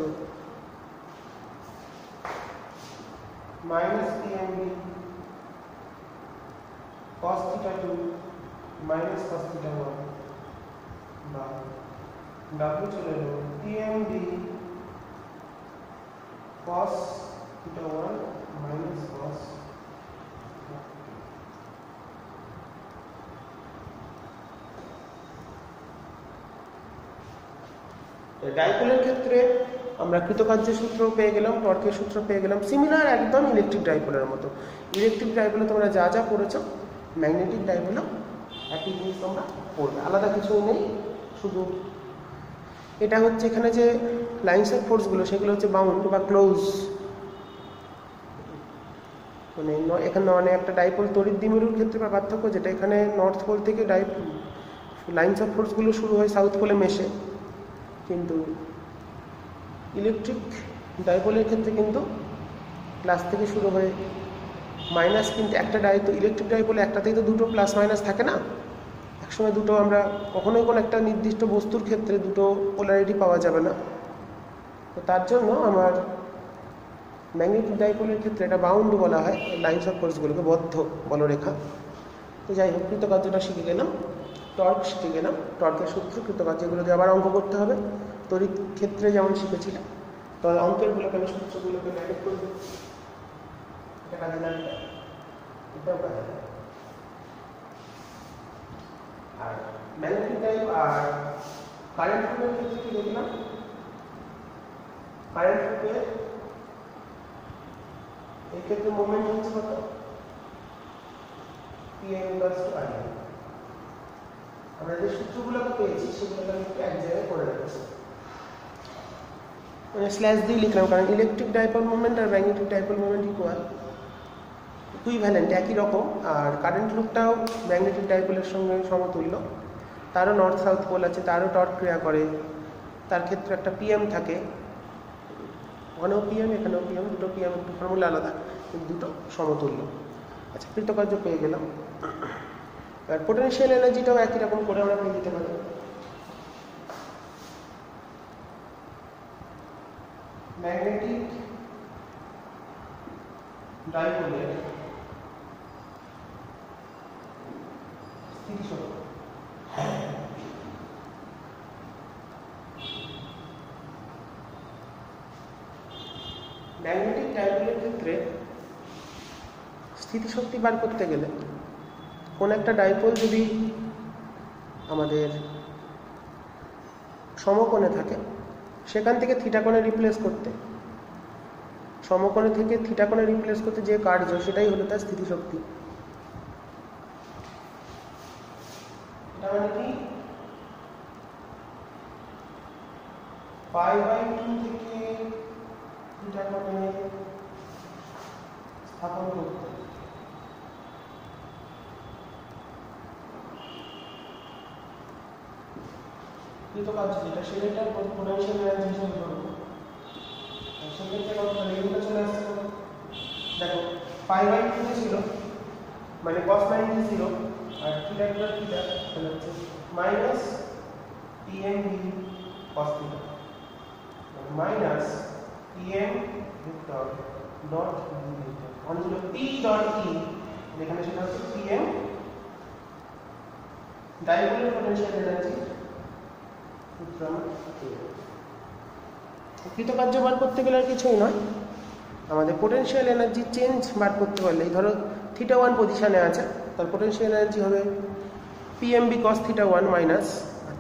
minus pmv cos theta 2 minus cos theta 1 বা w চলে এলো pmv cos theta 1 minus cos ডাইপোলের ক্ষেত্রে আমরা কৃতকার্য সূত্র পেয়ে গেলাম, টর্কের সূত্র পেয়ে গেলাম, সিমিলার একদম ইলেকট্রিক ডাইপোলের মতো। ইলেকট্রিক ডাইপোলে তোমরা যা যা পড়েছো ম্যাগনেটিক ডাইপোলেও একই জিনিস তোমরা পড়বে, আলাদা কিছুই নেই। শুধু এটা হচ্ছে এখানে যে লাইন্স অফ ফোর্সগুলো সেগুলো হচ্ছে বাউন্ড বা ক্লোজ, মানে এখানে অনেক একটা ডাইপোল তড়িৎ দ্বিমেরুর ক্ষেত্রে বা পার্থক্য যেটা এখানে নর্থ পোল থেকে লাইন্স অফ ফোর্সগুলো শুরু হয় সাউথ পোলে মেশে, কিন্তু ইলেকট্রিক ডাইপোলের ক্ষেত্রে কিন্তু প্লাস থেকে শুরু হয়ে মাইনাস, কিন্তু একটা ইলেকট্রিক ডাইপোলে একটাতেই তো দুটো প্লাস মাইনাস থাকে না, একসময় দুটো আমরা কখনোই কোনো একটা নির্দিষ্ট বস্তুর ক্ষেত্রে দুটো পোলারিটি পাওয়া যাবে না। তো তার জন্য আমার ম্যাগনেটিক ডাইপোলের ক্ষেত্রে এটা বাউন্ড বলা হয়, লাইন্স অফ ফোর্সগুলোকে বদ্ধ বলরেখা। তো যাই হোক, কৃতকার্যটা শিখে গেলাম, টর্ক শিখে গেলাম, টর্কের সূত্র, কৃতকার্য এগুলোকে আবার অঙ্ক করতে হবে তড়িৎ ক্ষেত্রে যেমন শিখেছিলাম। তো অঙ্কেরগুলোকে আমি সূত্রগুলোকে ম্যানেজ করব, এটা কাজে লাগবে, এটাও কাজে লাগবে। আর ম্যাগনেটিক টাইপ আর কারেন্ট লুপের ক্ষেত্রে কি দেখলাম, কারেন্ট লুপে এই ক্ষেত্রে মোমেন্ট হচ্ছে কত, pm ইনভার্স টু i। আমরা যে সূত্রগুলোকে পেয়েছি সেগুলোকে আমি এক জায়গায় করে রাখছি, মানে স্ল্যাশ দিয়ে লিখলাম, কারণ ইলেকট্রিক ডাইপোল মোমেন্ট আর ম্যাগনেটিক ডাইপোল মোমেন্ট ইকুইভ্যালেন্ট, একই রকম। আর কারেন্ট লুপটাও ম্যাগনেটিক ডাইপোলের সঙ্গে সমতুল্য, তারও নর্থ সাউথ পোল আছে, তারও টর্ক ক্রিয়া করে, তার ক্ষেত্রে একটা পিএম থাকে, ওখানেও পিএম এখানেও পিএম, দুটো পিএম একটু ফর্মুলা আলাদা, কিন্তু দুটো সমতুল্য। আচ্ছা, কৃতকার্য পেয়ে গেলাম। আর পোটেনশিয়াল এনার্জিটাও একই রকম করে আমরা পেয়ে দিতে পারি। ম্যাগনেটিক ডাইপোলের স্থিতিশক্তি ম্যাগনেটিক ডাইপোলের ক্ষেত্রে স্থিতিশক্তি বার করতে গেলে কোন একটা ডাইপোল যদি আমাদের সমকোণে থাকে সেখান থেকে থিটা কোণে রিপ্লেস করতে, সমকোণে থেকে থিটা কোণে রিপ্লেস করতে যে কার্য সেটাই হলো তার স্থিতিশক্তি। এটা মানে কি π/2 থেকে থিটা কোণে স্থাপন করতে কাজ যেটা সেটা পোটেনশিয়াল এনার্জি হিসেবে ধরবো। সেক্ষেত্রে কতটা এগুলো চলে আসছে, দেখো π/2 ছিল মানে cos 90 0 আর থিটা থিটা তাহলে হচ্ছে minus Pm cos theta minus Pm vector dot v vector অন্য P ডট E এখানে সেটা হচ্ছে Pm ডাইপোলের পোটেনশিয়াল এনার্জি কৃতকার্য বার করতে গেলে আর কিছুই নয়, আমাদের পোটেনশিয়াল এনার্জি চেঞ্জ বার করতে পারলে ধরো থিটা 1 পজিশনে আছে তার পোটেনশিয়াল এনার্জি হবে PMB cos theta 1 minus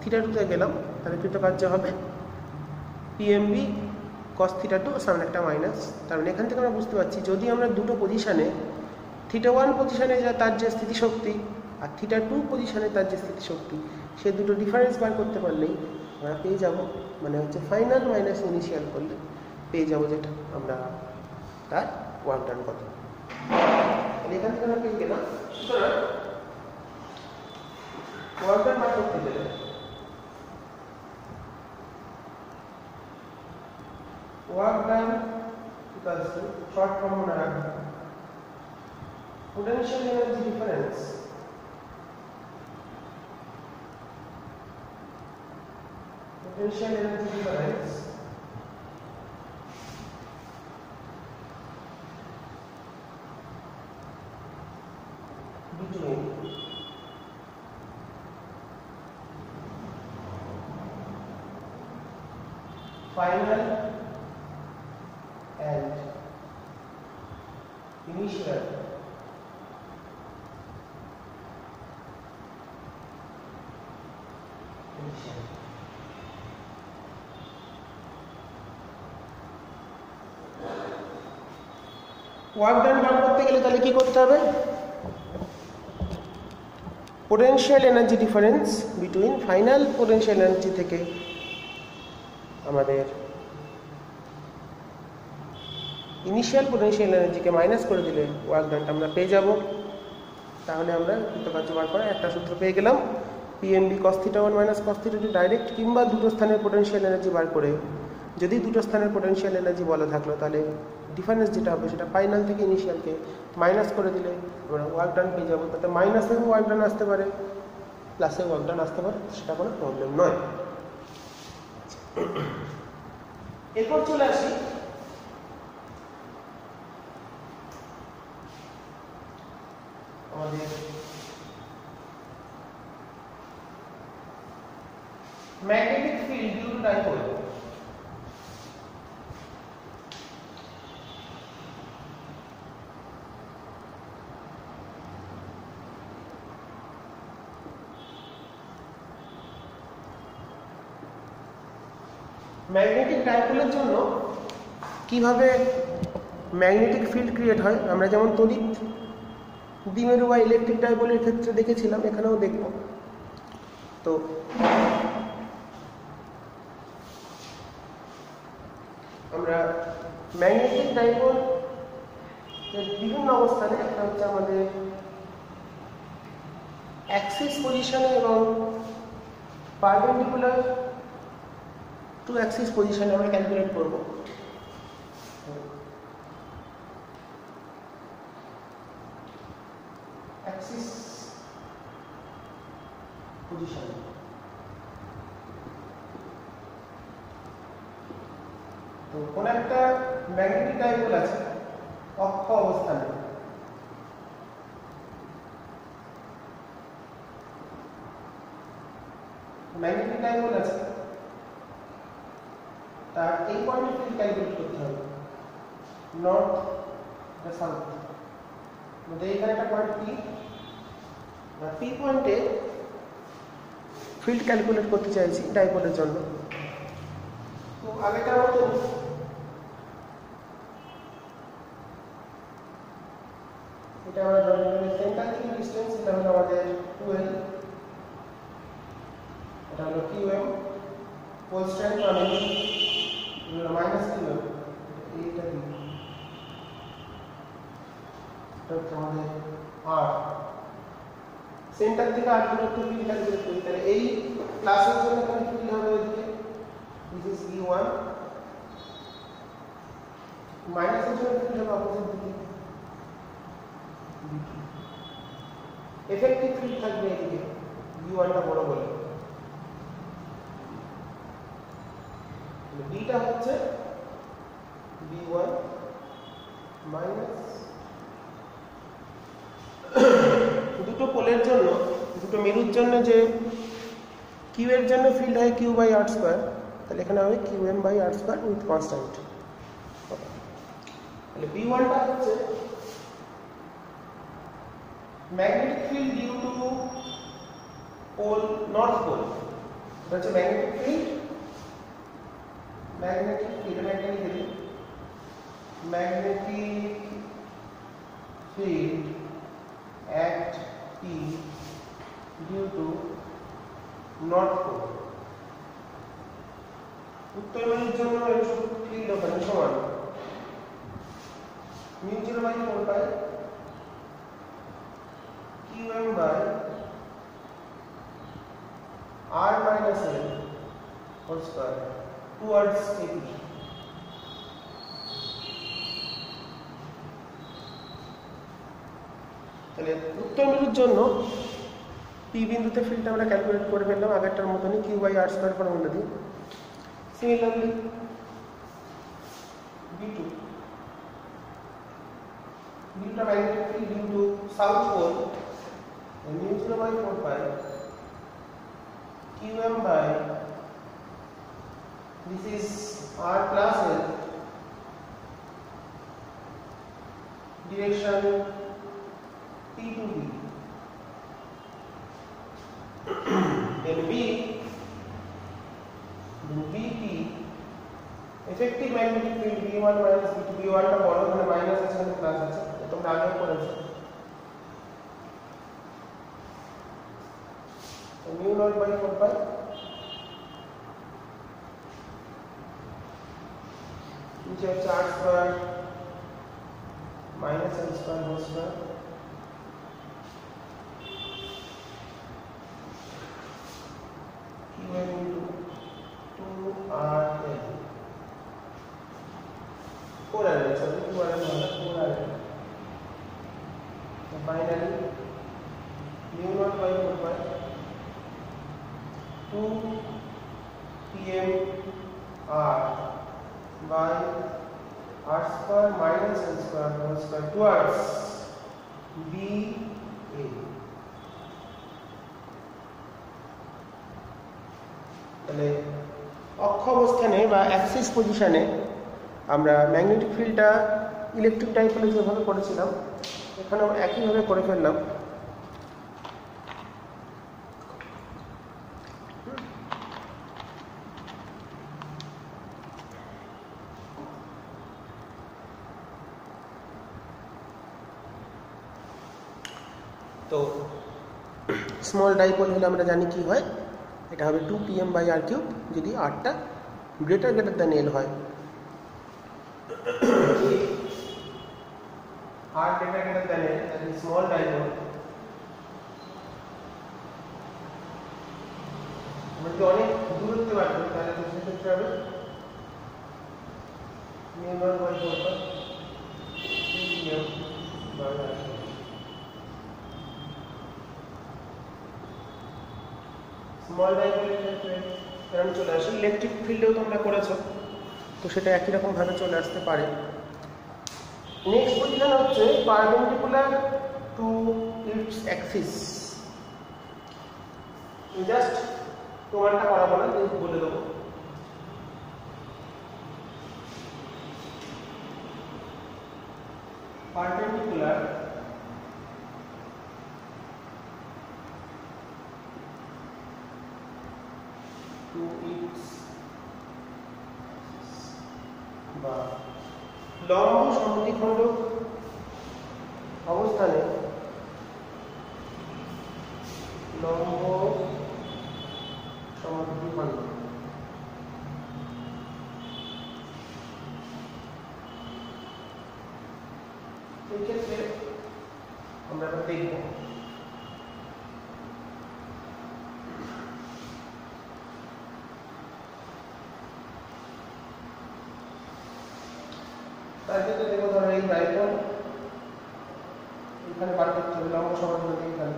theta 2 তে গেলাম তাহলে কৃতকার্য হবে PMB cos থিটা 2 সামনে একটা মাইনাস। তার মানে এখান থেকে আমরা বুঝতে পারছি যদি আমরা দুটো পজিশনে থিটা 1 পজিশনে যা তার যে স্থিতিশক্তি আর থিটা 2 পজিশনে তার যে স্থিতিশক্তি সে দুটো ডিফারেন্স বার করতে পারলেই আমরা পেয়ে যাব, মানে হচ্ছে ফাইনাল মাইনাস ইনিশিয়াল করলে পেয়ে যাব যেটা আমরা তার ওয়ার্ক ডান কত। এখান থেকে আমরা পেয়ে গেলাম। সুতরাং ওয়ার্ক ডান বার করতে গেলে work done equals to short form মনে রাখবে potential energy difference potential energy difference between final and initial work done বার করতে গেলে তাহলে কি করতে হবে, potential energy difference between final potential energy থেকে আমাদের ইনিশিয়াল পোটেনশিয়াল এনার্জিকে মাইনাস করে দিলে ওয়ার্ক ডানটা আমরা পেয়ে যাব। তাহলে আমরা কৃতকার্য বার করার একটা সূত্র পেয়ে গেলাম, PMB cos theta 1 minus cos theta 2 direct কিংবা দুটো স্থানের পোটেনশিয়াল এনার্জি বার করে, যদি দুটো স্থানের পোটেনশিয়াল এনার্জি বলা থাকলো তাহলে ডিফারেন্স যেটা হবে সেটা ফাইনাল থেকে ইনিশিয়ালকে মাইনাস করে দিলে আমরা ওয়ার্ক ডান পেয়ে যাবো। তাতে মাইনাসেও ওয়ার্ক ডান আসতে পারে প্লাসেও ওয়ার্ক ডান আসতে পারে, সেটা কোনো প্রবলেম নয়। এরপর চলে আসি আমাদের magnetic field due to dipole. Magnetic ডাইপোলের জন্য কিভাবে ম্যাগনেটিক ফিল্ড ক্রিয়েট হয় আমরা যেমন তড়িৎ দ্বিমেরু বা ইলেকট্রিক ডাইপোলের ক্ষেত্রে দেখেছিলাম, এখানেও দেখব। তো আমরা ম্যাগনেটিক ডাইপোল বিভিন্ন অবস্থানে, একটা হচ্ছে আমাদের অ্যাক্সিস পজিশনে এবং পারপেন্ডিকুলার টু অ্যাক্সিস পজিশনে আমরা ক্যালকুলেট করব। অ্যাক্সিস পজিশন তো কোন একটা ম্যাগনেটিক ডাইপোল আছে অক্ষ অবস্থানে, ম্যাগনেটিক ডাইপোল আছে তার এই পয়েন্টে ফিল্ড ক্যালকুলেট করতে হবে। নর্থ, এটা সাউথ। মানে এইখানে একটা পয়েন্ট পি, পি পয়েন্টে ফিল্ড ক্যালকুলেট করতে চাইছি ডাইপোলের জন্য। তো আগেকার মতো এটা আমরা ধরে নিলাম সেন্টার থেকে ডিসটেন্স, এটা হলো আমাদের 12, এটা হলো কিউএম, হোল স্ট্রেংথ মানে হলো মাইনাস কিউএম, এইটা কি এটা হচ্ছে আমাদের আর সেন্টার থেকে আর দূরত্ব ফিল্ড ক্যালকুলেট করি, তাহলে এই ক্লাসের জন্য এখানে ফিল্ড হবে এদিকে দিস ইজ E1, মাইনাসের জন্য ফিল্ড হবে অপোজিট দিকে V2, এফেক্টিভ ফিল্ড থাকবে এদিকে V1 টা বড় বলে, ডিটা হচ্ছে V1 মাইনাস দুটো পোলের জন্য, দুটো মেরুর জন্য যে কিউ এর জন্য ফিল্ড হয় কিউ বাই আর স্কয়ার, তাহলে এখানে হবে q m by R square with constant. তাহলে V1 টা হচ্ছে magnetic field due to pole north pole, এটা হচ্ছে magnetic field, magnetic field at P due to north pole। উত্তর মেরুর জন্য এর ফিল্ড ওখানে সমান μ0/4 pi qm by r minus l whole square towards AP। তাহলে উত্তর মেরুর জন্য পি বিন্দুতে ফিল্ডটা আমরা ক্যালকুলেট করে ফেললাম আগেরটার মতনই Q by R square formula দিয়ে। Similarly B2 magnetic field due to south pole μ0/4 pi qm by this is r plus l direction P to B, then BP effective magnetic field V1 minus B2, V1 টা বড় মানে minus আছে মানে plus আছে, তোমরা আগে পড়েছো। তো μ0/4 পাই নিচে হচ্ছে r square minus l square whole square qm into 2rl 4rl, sorry 2rl not 4rl। So finally μ0/4 pi 2 pm r by r square minus l square whole square towards BA। তাহলে অক্ষ অবস্থানে বা অ্যাক্সিস পজিশনে আমরা magnetic ফিল্ডটা electric ডাইপোলে যেভাবে করেছিলাম এখানেও একইভাবে করে ফেললাম। তো স্মল ডাইপোল হলে আমরা জানি কি হয়, এটা হবে 2 pm/r³ যদি rটা গ্রেটার দ্যান l হয়। r greater than l, that is small dipole। আমরা যদি অনেক দূরত্বে বার করি তাহলে তো সেক্ষেত্রে হবে μ0/4 pi 2 pm/r³। স্মল ডাইপোলের ক্ষেত্রে এরকম চলে আসে, ইলেকট্রিক ফিল্ডেও তোমরা করেছো, তো সেটা একই রকম ভাবে চলে আসতে পারে। নেক্সট পজিশন হচ্ছে perpendicular to its Axis. Just তোমারটা করাবো না, বলে দেবো। perpendicular to its বা লম্ব সমদ্বিখণ্ড অবস্থানে লম্ব সমদ্বিখণ্ড এই ক্ষেত্রে আমরা দেখব তার ক্ষেত্রে দেখো ধরো এই ডাইপোল এখানে বার করতে হবে লম্ব সমদ্বিখণ্ড এখানে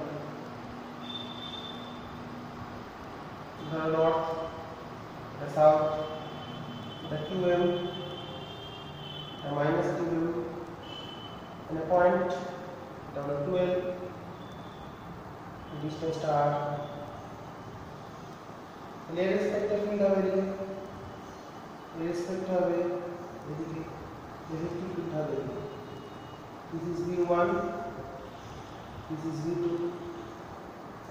ধরো north south QM minus QM and a point W12 distance to R irrespective field হবে এদিকে irrespective হবে এদিকে effective field হবে this is V1 this is V2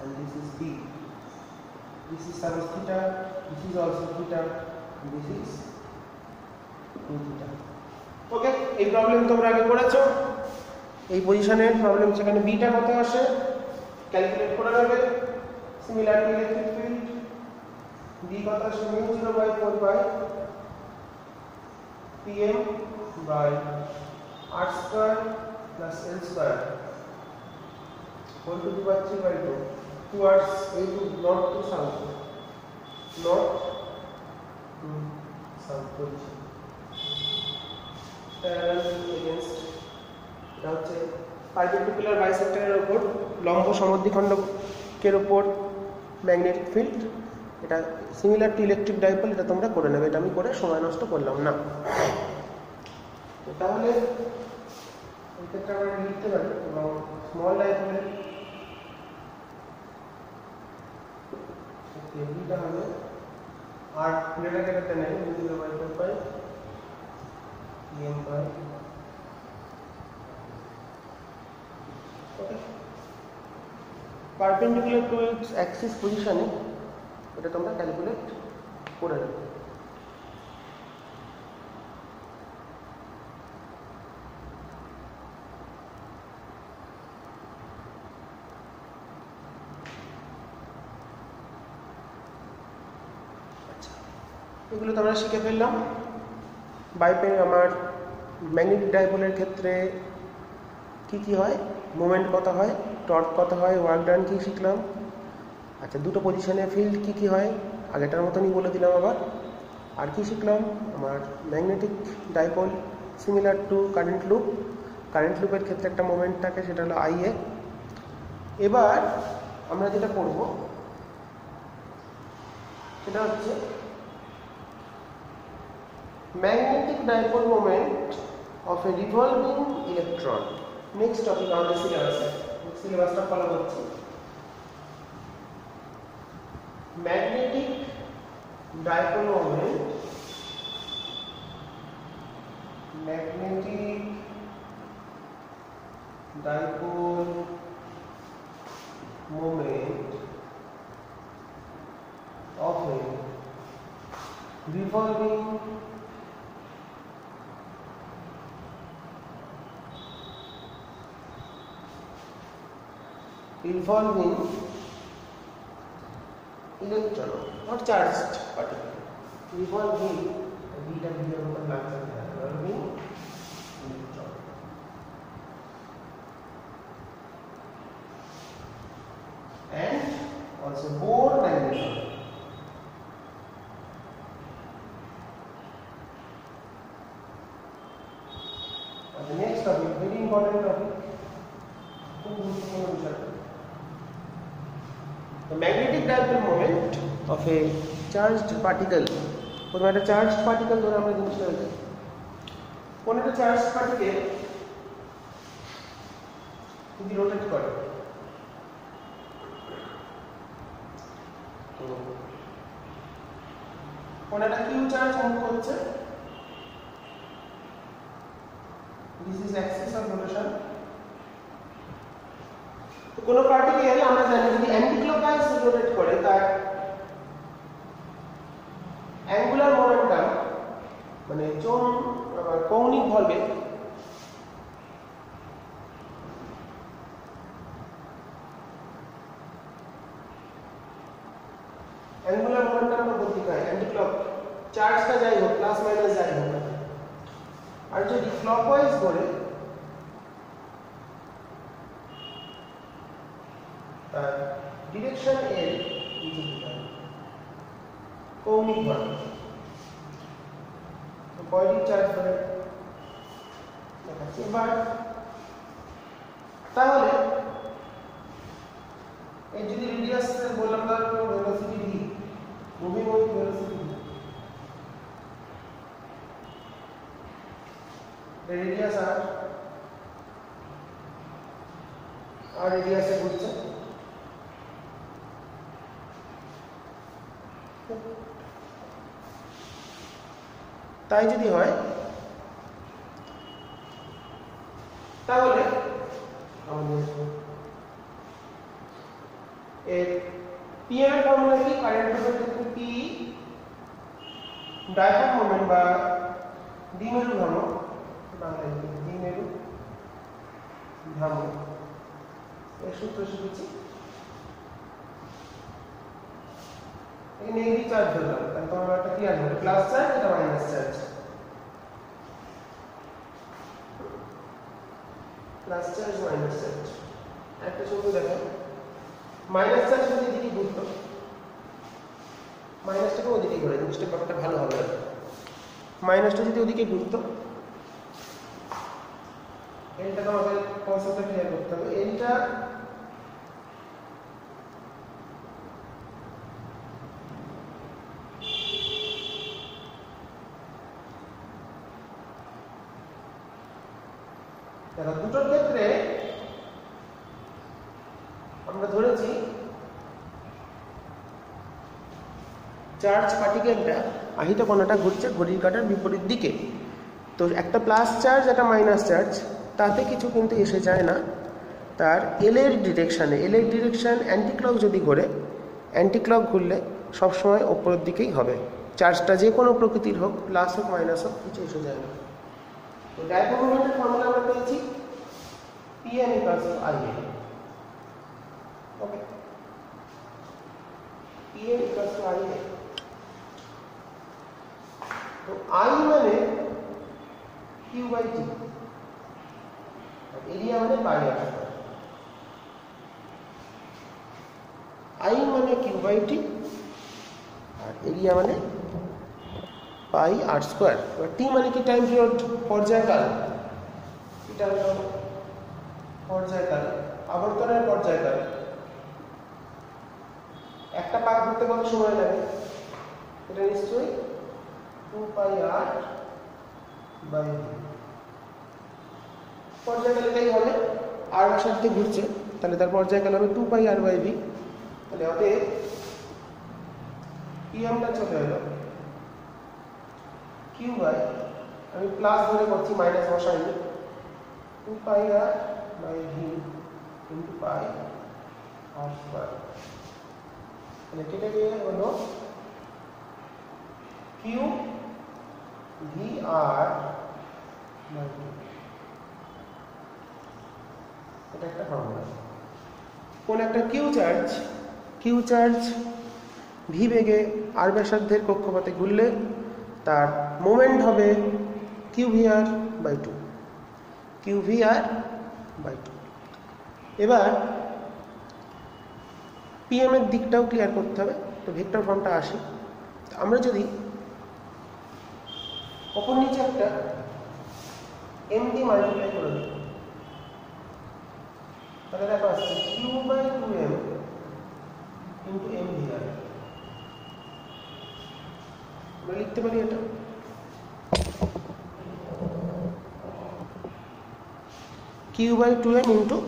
and this is B this is sin theta this is also theta and this is 2 theta ওকে এই problem তোমরা আগে করেছো এই পজিশনের প্রবলেম সেখানে বিটা কত আসে ক্যালকুলেট করে নেবে similar to electric field B কত আসে μ0/4 pi pm by r square plus l square whole to the power 3/2 towards north to south north to south position parallel against এটা হচ্ছে পারপেন্ডিকুলার বাইসেক্টরের উপর লম্ব সমদ্বিখণ্ডকের উপর ম্যাগনেটিক ফিল্ড এটা সিমিলার টু ইলেকট্রিক ডাইপোল এটা তোমরা করে নেবে এটা আমি করে সময় নষ্ট করলাম না তাহলে এই ক্ষেত্রে আমরা লিখতে পারি এবং স্মল ডাইপোলের এটা হবে R greater greater than μ0/4 pi pm by perpendicular to its axis position এটা তোমরা ক্যালকুলেট করে নেবে আচ্ছা এগুলো তোমরা শিখে ফেললাম বাইপেন আমার ম্যাগনেটিক ডাইপোলের ক্ষেত্রে কি হয় মোমেন্ট কত হয় টর্ক কত হয় ওয়ার্ক ডান কি শিখলাম আচ্ছা দুটো পজিশনে ফিল্ড কি হয় আগেটার মতনই বলে দিলাম আবার আর কি শিখলাম আমার magnetic dipole similar to current লুপের ক্ষেত্রে একটা মোমেন্ট থাকে সেটা হলো IA এবার আমরা যেটা করব সেটা হচ্ছে magnetic dipole moment of A revolving electron next topic আমাদের সিলেবাসটা ফলো করছি magnetic dipole moment of a revolving electron or charged particle revolving revolving electron and also Bohr magneton and the next topic very important topic the magnetic dipole moment of a charged particle কোন একটা charged particle ধরে আমরা জিনিসটা হচ্ছে কোন একটা charged particle যদি rotate করে তো কোন একটা কিউ চার্জ মুভ করছে this is Axis of rotation. তো কোনো পার্টিকেল আমরা জানি যদি অ্যান্টিক্লকওয়াইজ রোটেট করে তার অ্যাঙ্গুলার মোমেন্টাম মানে কৌণিক ভরবেগ অ্যাঙ্গুলার মোমেন্টামটা বলতে হয় অ্যান্টিক্লক চার্জটা যাই হোক প্লাস মাইনাস যাই হোক না, আর যদি ক্লকওয়াইজ করে তার ডিরেকশন এর নিচে দিতে হবে কৌণিক ভরবেগ। তো পয়েন্টিং চার্জ ধরে দেখাচ্ছি এবার। তাহলে এই যদি রেডিয়াস বললাম তার velocity v, moving with velocity v, radius আর রেডিয়াসে ঘুরছে, তাই যদি হয় তাহলে আমাদের এর পিএম এর ফর্মুলা কি? কারেন্ট ক্ষেত্রে পি ডাইপোল মোমেন্ট বা দ্বিমেরু ভ্রামক, বাংলায় দ্বিমেরু ভ্রামক এর সূত্র শিখেছি। এখানে নেগেটিভ চার্জ ধরলাম তাহলে তোমার একটা ক্লিয়ার হবে প্লাস চার্জ এটা minus charge, plus charge minus charge. একটা সূত্র দেখো মাইনাস চার্জ যদি এদিকে ঘুরতো মাইনাসটাকে ওদিকে ঘুরে জিনিসটা ব্যাপারটা ভালো হবে। মাইনাসটা যদি ওদিকে ঘুরতো এইটা আমাদের কনসেপ্টটা ক্লিয়ার করতে হবে। এইটা দেখো দুটোর ক্ষেত্রে আমরা ধরেছি চার্জ পার্টিকেলটা আহিত কণাটা ঘুরছে ঘড়ির কাঁটার বিপরীত দিকে। তো একটা প্লাস চার্জ একটা মাইনাস চার্জ তাতে কিছু কিন্তু এসে যায় না তার এল এর ডিরেকশানে। এল এর ডিরেকশান অ্যান্টিক্লক যদি ঘোরে, অ্যান্টিক্লক ঘুরলে সবসময় ওপরের দিকেই হবে, চার্জটা যে কোনো প্রকৃতির হোক প্লাস হোক মাইনাস হোক কিছু এসে যায় না। তো ডাইপোল মোমেন্টের ফর্মুলা আমরা পেয়েছি Pm equals to Ia। Okay, Pm equals to Ia। তো I মানে Q by T আর এরিয়া মানে পাই আর স্কয়ার। I মানে Q by T আর এরিয়া মানে পাই আর স্কয়ার। T মানে কি টাইম পিরিয়ড, পর্যায়কাল, এটা হলো পর্যায়কাল, আবর্তনের পর্যায়কাল। একটা পাক ঘুরতে কত সময় লাগে? এটা নিশ্চয়ই 2πr/v। পর্যায়কাল এটাই হবে, আর ব্যাসার্ধে ঘুরছে তাহলে তার পর্যায়কাল হবে 2πr/v। তাহলে অতএব পিএমটা চলে এলো কিউ বাই, আমি প্লাস ধরে করছি minus বসাইনি, 2πr/v into pi r square। তাহলে কেটে গিয়ে হলো q vr/v। এটা একটা ফর্মুলা। কোন একটা কিউ চার্জ ভি বেগে আর ব্যাসার্ধের কক্ষপথে ঘুরলে তার মোমেন্ট হবে qvr/2। qvr/2। এবার পিএম এর দিকটাও ক্লিয়ার করতে হবে। তো ভেক্টর ফর্মটা আসি, আমরা যদি ওপর নিচে একটা এম দিয়ে মাল্টিপ্লাই করে দিই তাহলে দেখো আসছে q/2m into mvr। আমরা লিখতে পারি এটা q/2m into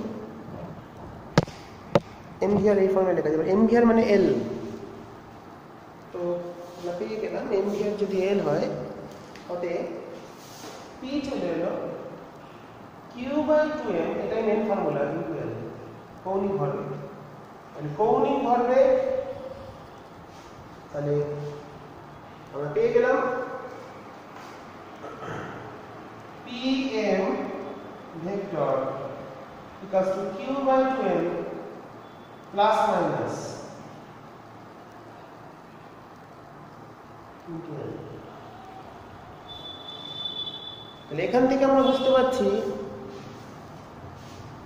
mvr, এই ফর্মে লেখা যাবে। mvr মানে l, তো আমরা পেয়ে গেলাম mvr যদি l হয় অতএব p চলে এলো q বাই 2m এটাই মেন ফর্মুলা ইকুয়াল কৌণিক ভরবেগ। মানে কৌণিক ভরবেগ তাহলে আমরা পেয়ে গেলাম pm vector equals to q by 2m plus minus into l। তাহলে এখান থেকে আমরা বুঝতে পারছি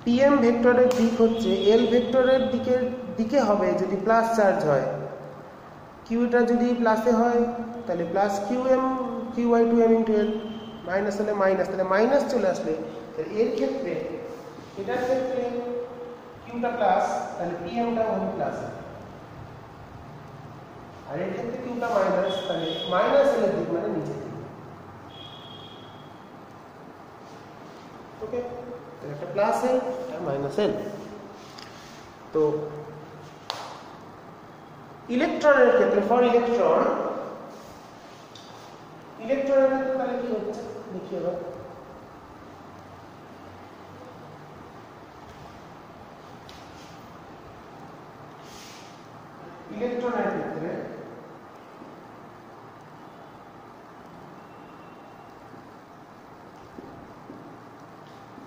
pm ভেক্টরের দিক হচ্ছে l ভেক্টরের দিকে হবে যদি প্লাস চার্জ হয়, qটা যদি প্লাসে হয় তাহলে plus qm q by 2m into l, minus হলে মাইনাস, তাহলে মাইনাস চলে আসলে এর ক্ষেত্রে এটার ক্ষেত্রে qটা প্লাস তাহলে pmটা হবে প্লাস, আর এর ক্ষেত্রে qটা মাইনাস তাহলে মাইনাস এর দিক মানে নিচে দিক। ওকে, তাহলে একটা প্লাস এল আর মাইনাস এল। তো ইলেকট্রনের ক্ষেত্রে ফর ইলেকট্রনের ক্ষেত্রে তাহলে কি হচ্ছে দেখি এবার। ইলেকট্রনের ক্ষেত্রে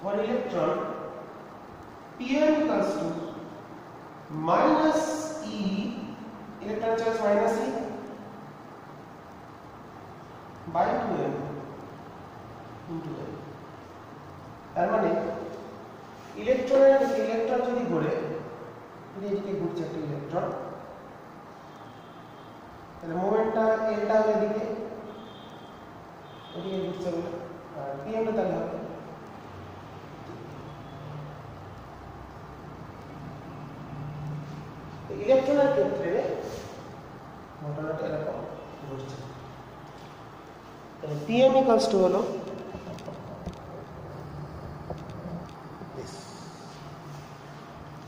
for electron pm equals to minus e, electron charge minus e by 2m into l। তার মানে ইলেকট্রন যদি ঘুরে এদিকে ঘুরছে একটা ইলেকট্রন, তাহলে মোমেন্টটা এলটা এদিকে ঘুরছে বলে, আর পিএমটা তাহলে হবে ইলেকট্রনের ক্ষেত্রে ঘটনাটা এরকম ঘটছে। পিএম ইকুয়ালস টু হলো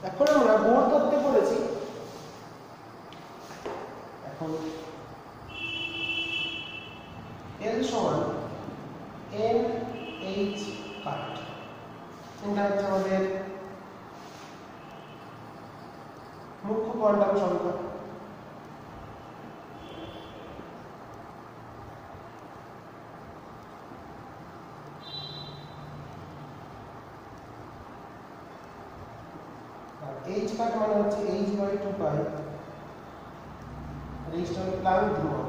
এখন আমরা বোর তত্ত্বে পড়েছি, এখন L সমান NH কাট, এটা হচ্ছে আমাদের মুখ্য কোয়ান্টাম সংখ্যা। আর h কাট মানে হচ্ছে h বাই 2 পাই, আর এইটা হলো প্লাঙ্ক ধ্রুবক।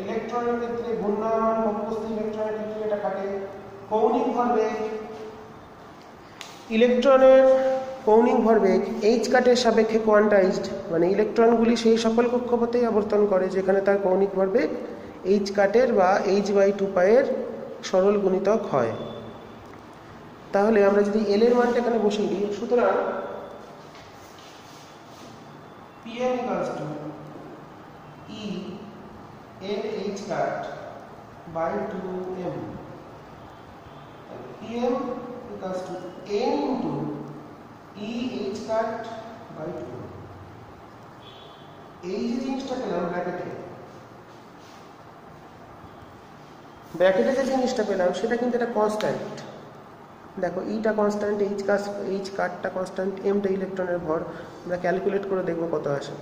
ইলেকট্রনের ক্ষেত্রে ঘূর্ণায়মান কক্ষস্থির ইলেকট্রনের ক্ষেত্রে এটা কাটে কৌণিক ভরবেগ। ইলেকট্রনের কৌণিক ভরবেগ h কাটের সাপেক্ষে কোয়ান্টাইজড, মানে ইলেকট্রনগুলি সেই সকল কক্ষপথেই আবর্তন করে যেখানে তার কৌণিক ভরবেগ h কাটের বা h বাই 2 পাইয়ের সরল গুণিতক হয়। তাহলে আমরা যদি l এর মানটা এখানে বসিয়ে দিই, সুতরাং pm equals to e NH cut by 2m, pm equals to n into EH cut by 2। এই যে জিনিসটা পেলাম ব্র্যাকেটে যে জিনিসটা পেলাম সেটা কিন্তু একটা কনস্ট্যান্ট। দেখো ইটা কনস্ট্যান্ট, এইচ কাটটা কনস্ট্যান্ট, এমটা ইলেকট্রনের ভর, আমরা ক্যালকুলেট করে দেখবো কত আসে।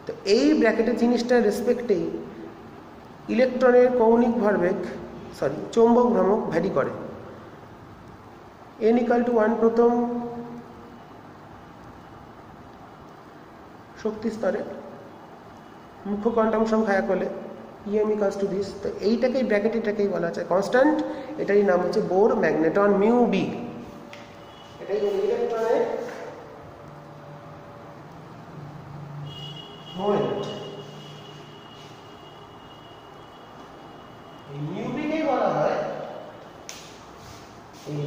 তো এই ব্র্যাকেটের জিনিসটার রেসপেক্টেই ইলেকট্রনের কৌণিক ভরবেগ চৌম্বক ভ্রামক ভ্যারি করে। n equal to 1 প্রথম শক্তি স্তরে মুখ্য কোয়ান্টাম সংখ্যা এক হলে em equals to this। তো এইটাকেই ব্র্যাকেট এটাকেই বলা আছে কনস্ট্যান্ট, এটারই নাম হচ্ছে বোর ম্যাগনেটন মিউ বি। এটাই ইলেকট্রনের মোমেন্ট, এই মিউ বি কেই বলা হয় এই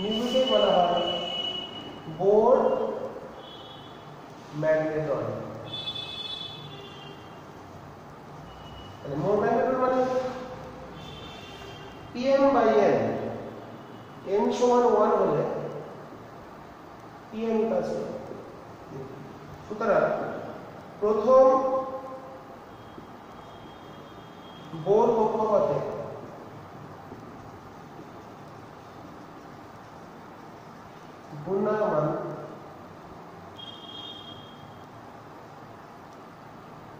মিউকে বলা হয় বোর ম্যাগনেটন। বোর ম্যাগনেটন মানে pm by n, n সমান 1 হলে Tm equals to সুতরাং প্রথম বোর কক্ষপথে ঘূর্ণায়মান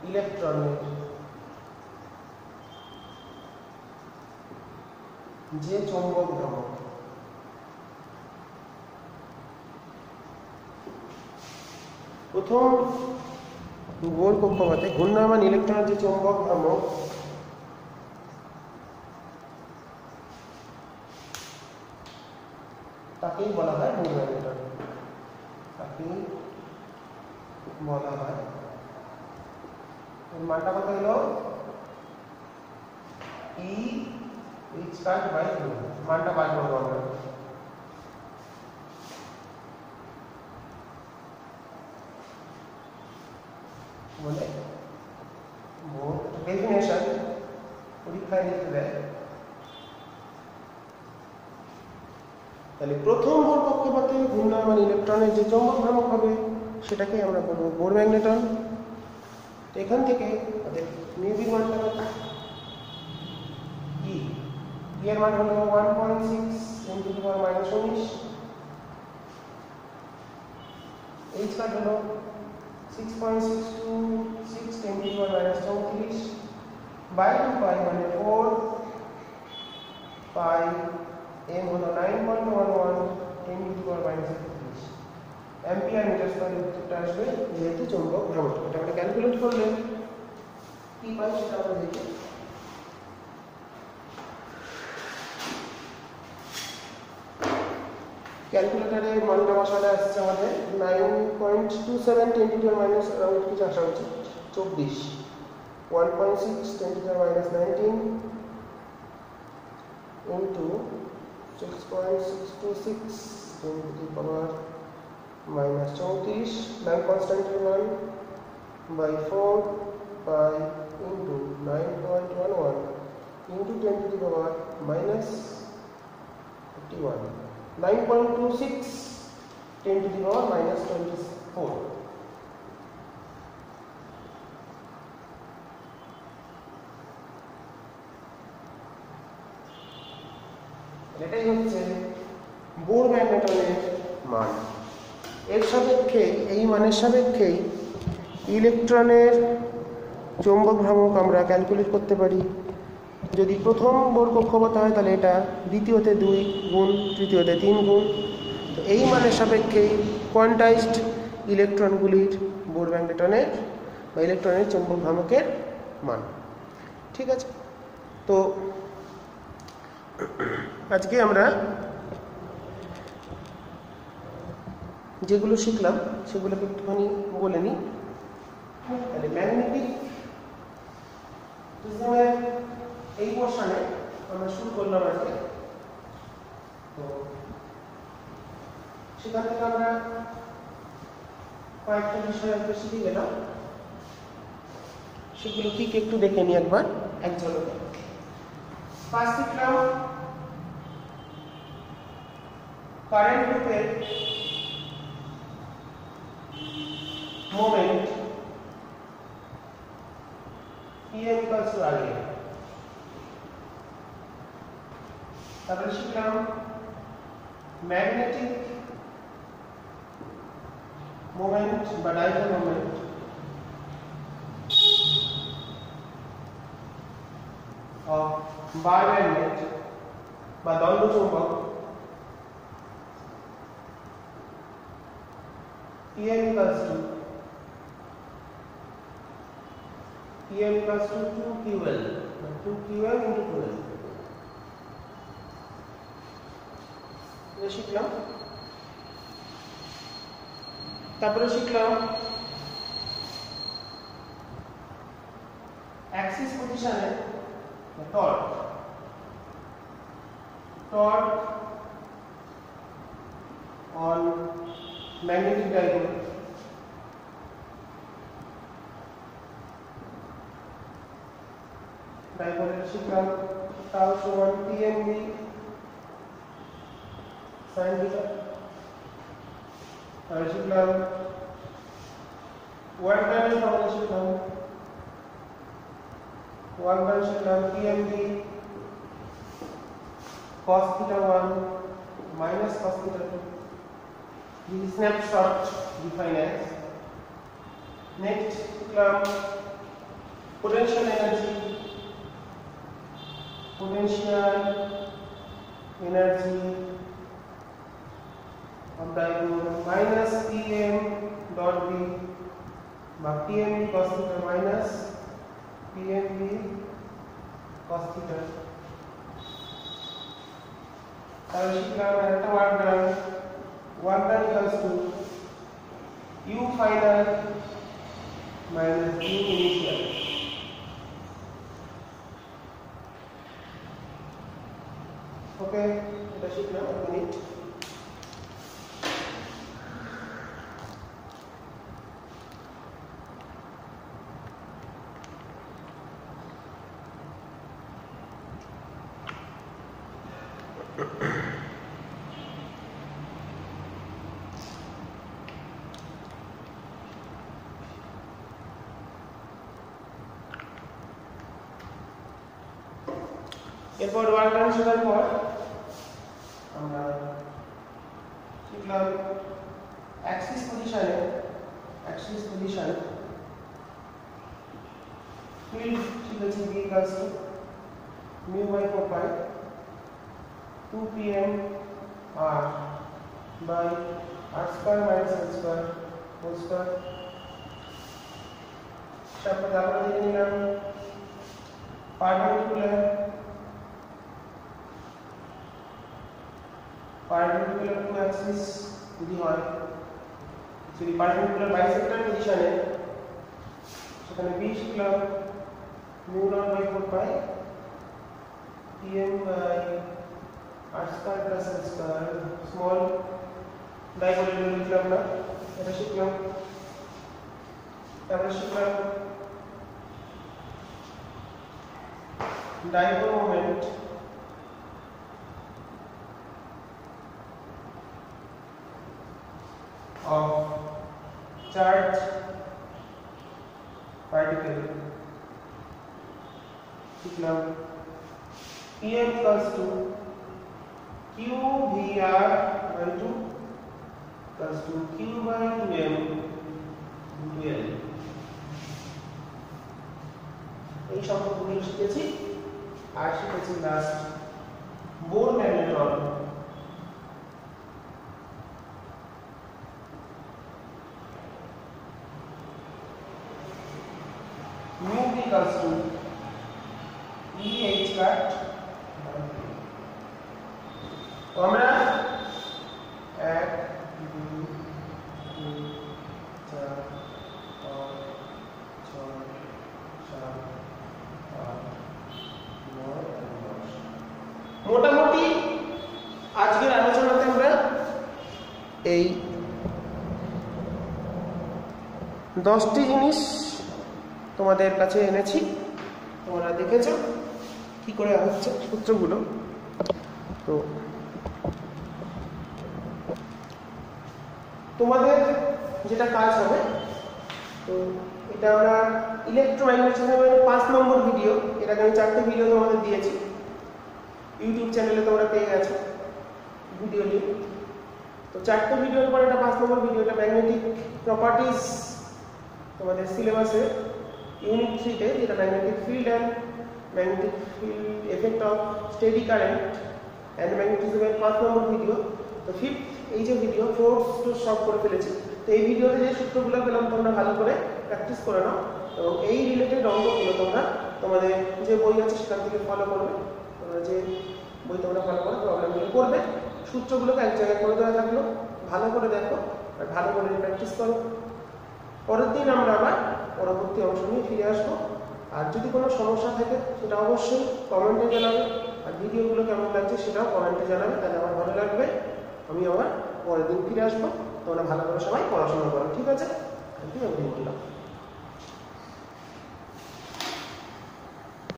ইলেকট্রনের যে চৌম্বক ভ্রামক প্রথম বোর কক্ষপথে ঘূর্ণায়মান ইলেকট্রনের যে চৌম্বক ভ্রামক তাকেই বলা হয় বোর ম্যাগনেটন। তাকেই বলা হয়, এর মানটা কত হলো E h কাট বাই 2, মানটা বার করব আমরা। বলে বোর ডেফিনেশন পরীক্ষায় লিখতে দেয়, তাহলে প্রথম বোর কক্ষপথে ঘূর্ণায়মান ইলেকট্রনের যে চৌম্বক ভ্রামক হবে সেটাকে আমরা বলবো বোর ম্যাগনেটন। তো এখান থেকে আমাদের মিউবির মানটা E এর মান হলো 1.6 × 10⁻⁻⁹, h কাট হলো 6.626 × 10⁻⁻34 বাই 2 পাই মানে 4 পাই, m হলো 9.11 10⁻⁻33 অ্যাম্পিয়ার মিটার স্কয়ার উত্তরটা আসবে, যেহেতু চৌম্বক ভ্রামক। এটা আমরা ক্যালকুলেট করলে কি পাই সেটা আমরা দেখি। ক্যালকুলেটরে মানটা বসালে আসছে আমাদের 9.27 10⁻⁻, अराउंड কিছু আসা উচিত 24, 1.6 10⁻⁻19 into 6.626 10⁻⁻34, लाइन कांस्टेंट मान by 4 pi into 9.11 into 10⁻⁻51, 9.26 10⁻⁻24। এটাই হচ্ছে বোর ম্যাগনেটনের মান। এর সাপেক্ষে, এই মানের সাপেক্ষেই ইলেকট্রনের চৌম্বক ভ্রামক আমরা ক্যালকুলেট করতে পারি। যদি প্রথম বোর কক্ষপথ হয় তাহলে এটা দ্বিতীয়তে 2 গুণ, তৃতীয়তে 3 গুণ। তো এই মানের সাপেক্ষেই কোয়ান্টাইজড ইলেকট্রনগুলির বোর ম্যাগনেটনের বা ইলেকট্রনের চৌম্বক ভ্রামকের মান। ঠিক আছে, তো আজকে আমরা যেগুলো শিখলাম সেগুলোকে একটুখানি বলে নিই। তাহলে ম্যাগনেটিক প্রিজমের এই পোর্শনে আমরা শুরু করলাম আজকে। তো সেখান থেকে আমরা কয়েকটা বিষয় আজকে শিখে গেলাম, সেগুলো কি একটু দেখে নিই একবার এক ঝলকে। ফার্স্ট শিখলাম কারেন্ট লুপের moment Em equals to Ia। তারপরে শিখলাম ম্যাগনেটিক মোমেন্ট বা dipole moment of bar magnet বা দণ্ড চৌম্বক Em equals to 2ql, 2ql into 12। ये শিখলাম। তারপরে শিখলাম অ্যাক্সিস পজিশনে টর্ক অন ম্যাগনেটিক ডাইপোল। ডাইপোলের শিখলাম টাউ সমান TMV sin θ। তাহলে শিখলাম ওয়ার্ক ডানের ফর্মুলা শিখলাম PMD cos theta 1 minus cos theta 2. This is snapshot defined as. Next শিখলাম potential energy of dipole minus Pm dot B বা PMB cos theta minus PMB cos theta. তাহলে শিখলাম একটা work done equals to U final minus U initial. Okay, এটা শিখলাম 1 minute. এরপর work done শেখার পর আমরা শিখলাম অ্যাক্সিস পজিশন ফিল্ড শিখেছি B equals to mu by 4 pi 2 pm r by r square minus l square whole square. তারপরে আমরা দেখে নিলাম perpendicular to axis যদি হয় যদি perpendicular bisector পজিশনে সেখানে B শিখলাম mu naught by 4 pi pm by r square plus l square small dipole লিখলাম না এটা শিখলাম। তারপরে শিখলাম dipole moment of charge particle. শিখলাম Pm equals to Q VR by 2 equals to Q by 2M into L. এই সম্পর্কগুলো শিখেছি। আর শিখেছি last Bohr magnetron. mu equals to EH cut তো আমরা 1 2 3 4 5 6 7 8 9 মোটামুটি আজকের আলোচনাতে আমরা এই 10টি জিনিস তোমাদের কাছে এনেছি। তোমরা দেখেছো কি করে হচ্ছে সূত্রগুলো। তো তোমাদের যেটা কাজ হবে, তো এটা আমরা ইলেকট্রোম্যাগনেটিজমের 5 নম্বর ভিডিও, এর আগে আমি 4টে ভিডিও তোমাদের দিয়েছি, ইউটিউব চ্যানেলে তোমরা পেয়ে গেছো ভিডিও লিংক। তো 4টে ভিডিওর পর এটা 5 নম্বর ভিডিওটা ম্যাগনেটিক প্রপার্টিজ তোমাদের সিলেবাসে ইউনিট 3 তে, যেটা magnetic field and magnetic field effect of steady current and ম্যাগনেটিজমের 5 নম্বর ভিডিও। তো ফিফথ এই যে ভিডিও 4th তো সব করে ফেলেছি। তো এই ভিডিওতে যে সূত্রগুলো পেলাম তোমরা ভালো করে প্র্যাকটিস করে নাও এবং এই রিলেটেড অঙ্কগুলো তোমরা তোমাদের যে বই আছে সেখান থেকে ফলো করবে। তোমরা যে বই তোমরা ফলো করো প্রবলেমগুলো করবে, সূত্রগুলোকে এক জায়গায় করে দেওয়া থাকলো, ভালো করে দেখো আর ভালো করে প্র্যাকটিস করো। পরের দিন আমরা আবার পরবর্তী অংশ নিয়ে ফিরে আসবো। আর যদি কোনো সমস্যা থাকে সেটা অবশ্যই কমেন্টে জানাবে, আর ভিডিওগুলো কেমন লাগছে সেটাও কমেন্টে জানাবে, তাহলে আমার ভালো লাগবে। আমি আবার পরের দিন ফিরে আসবো। তোমরা ভালো করে সবাই পড়াশোনা করো, ঠিক আছে? আমি বললাম।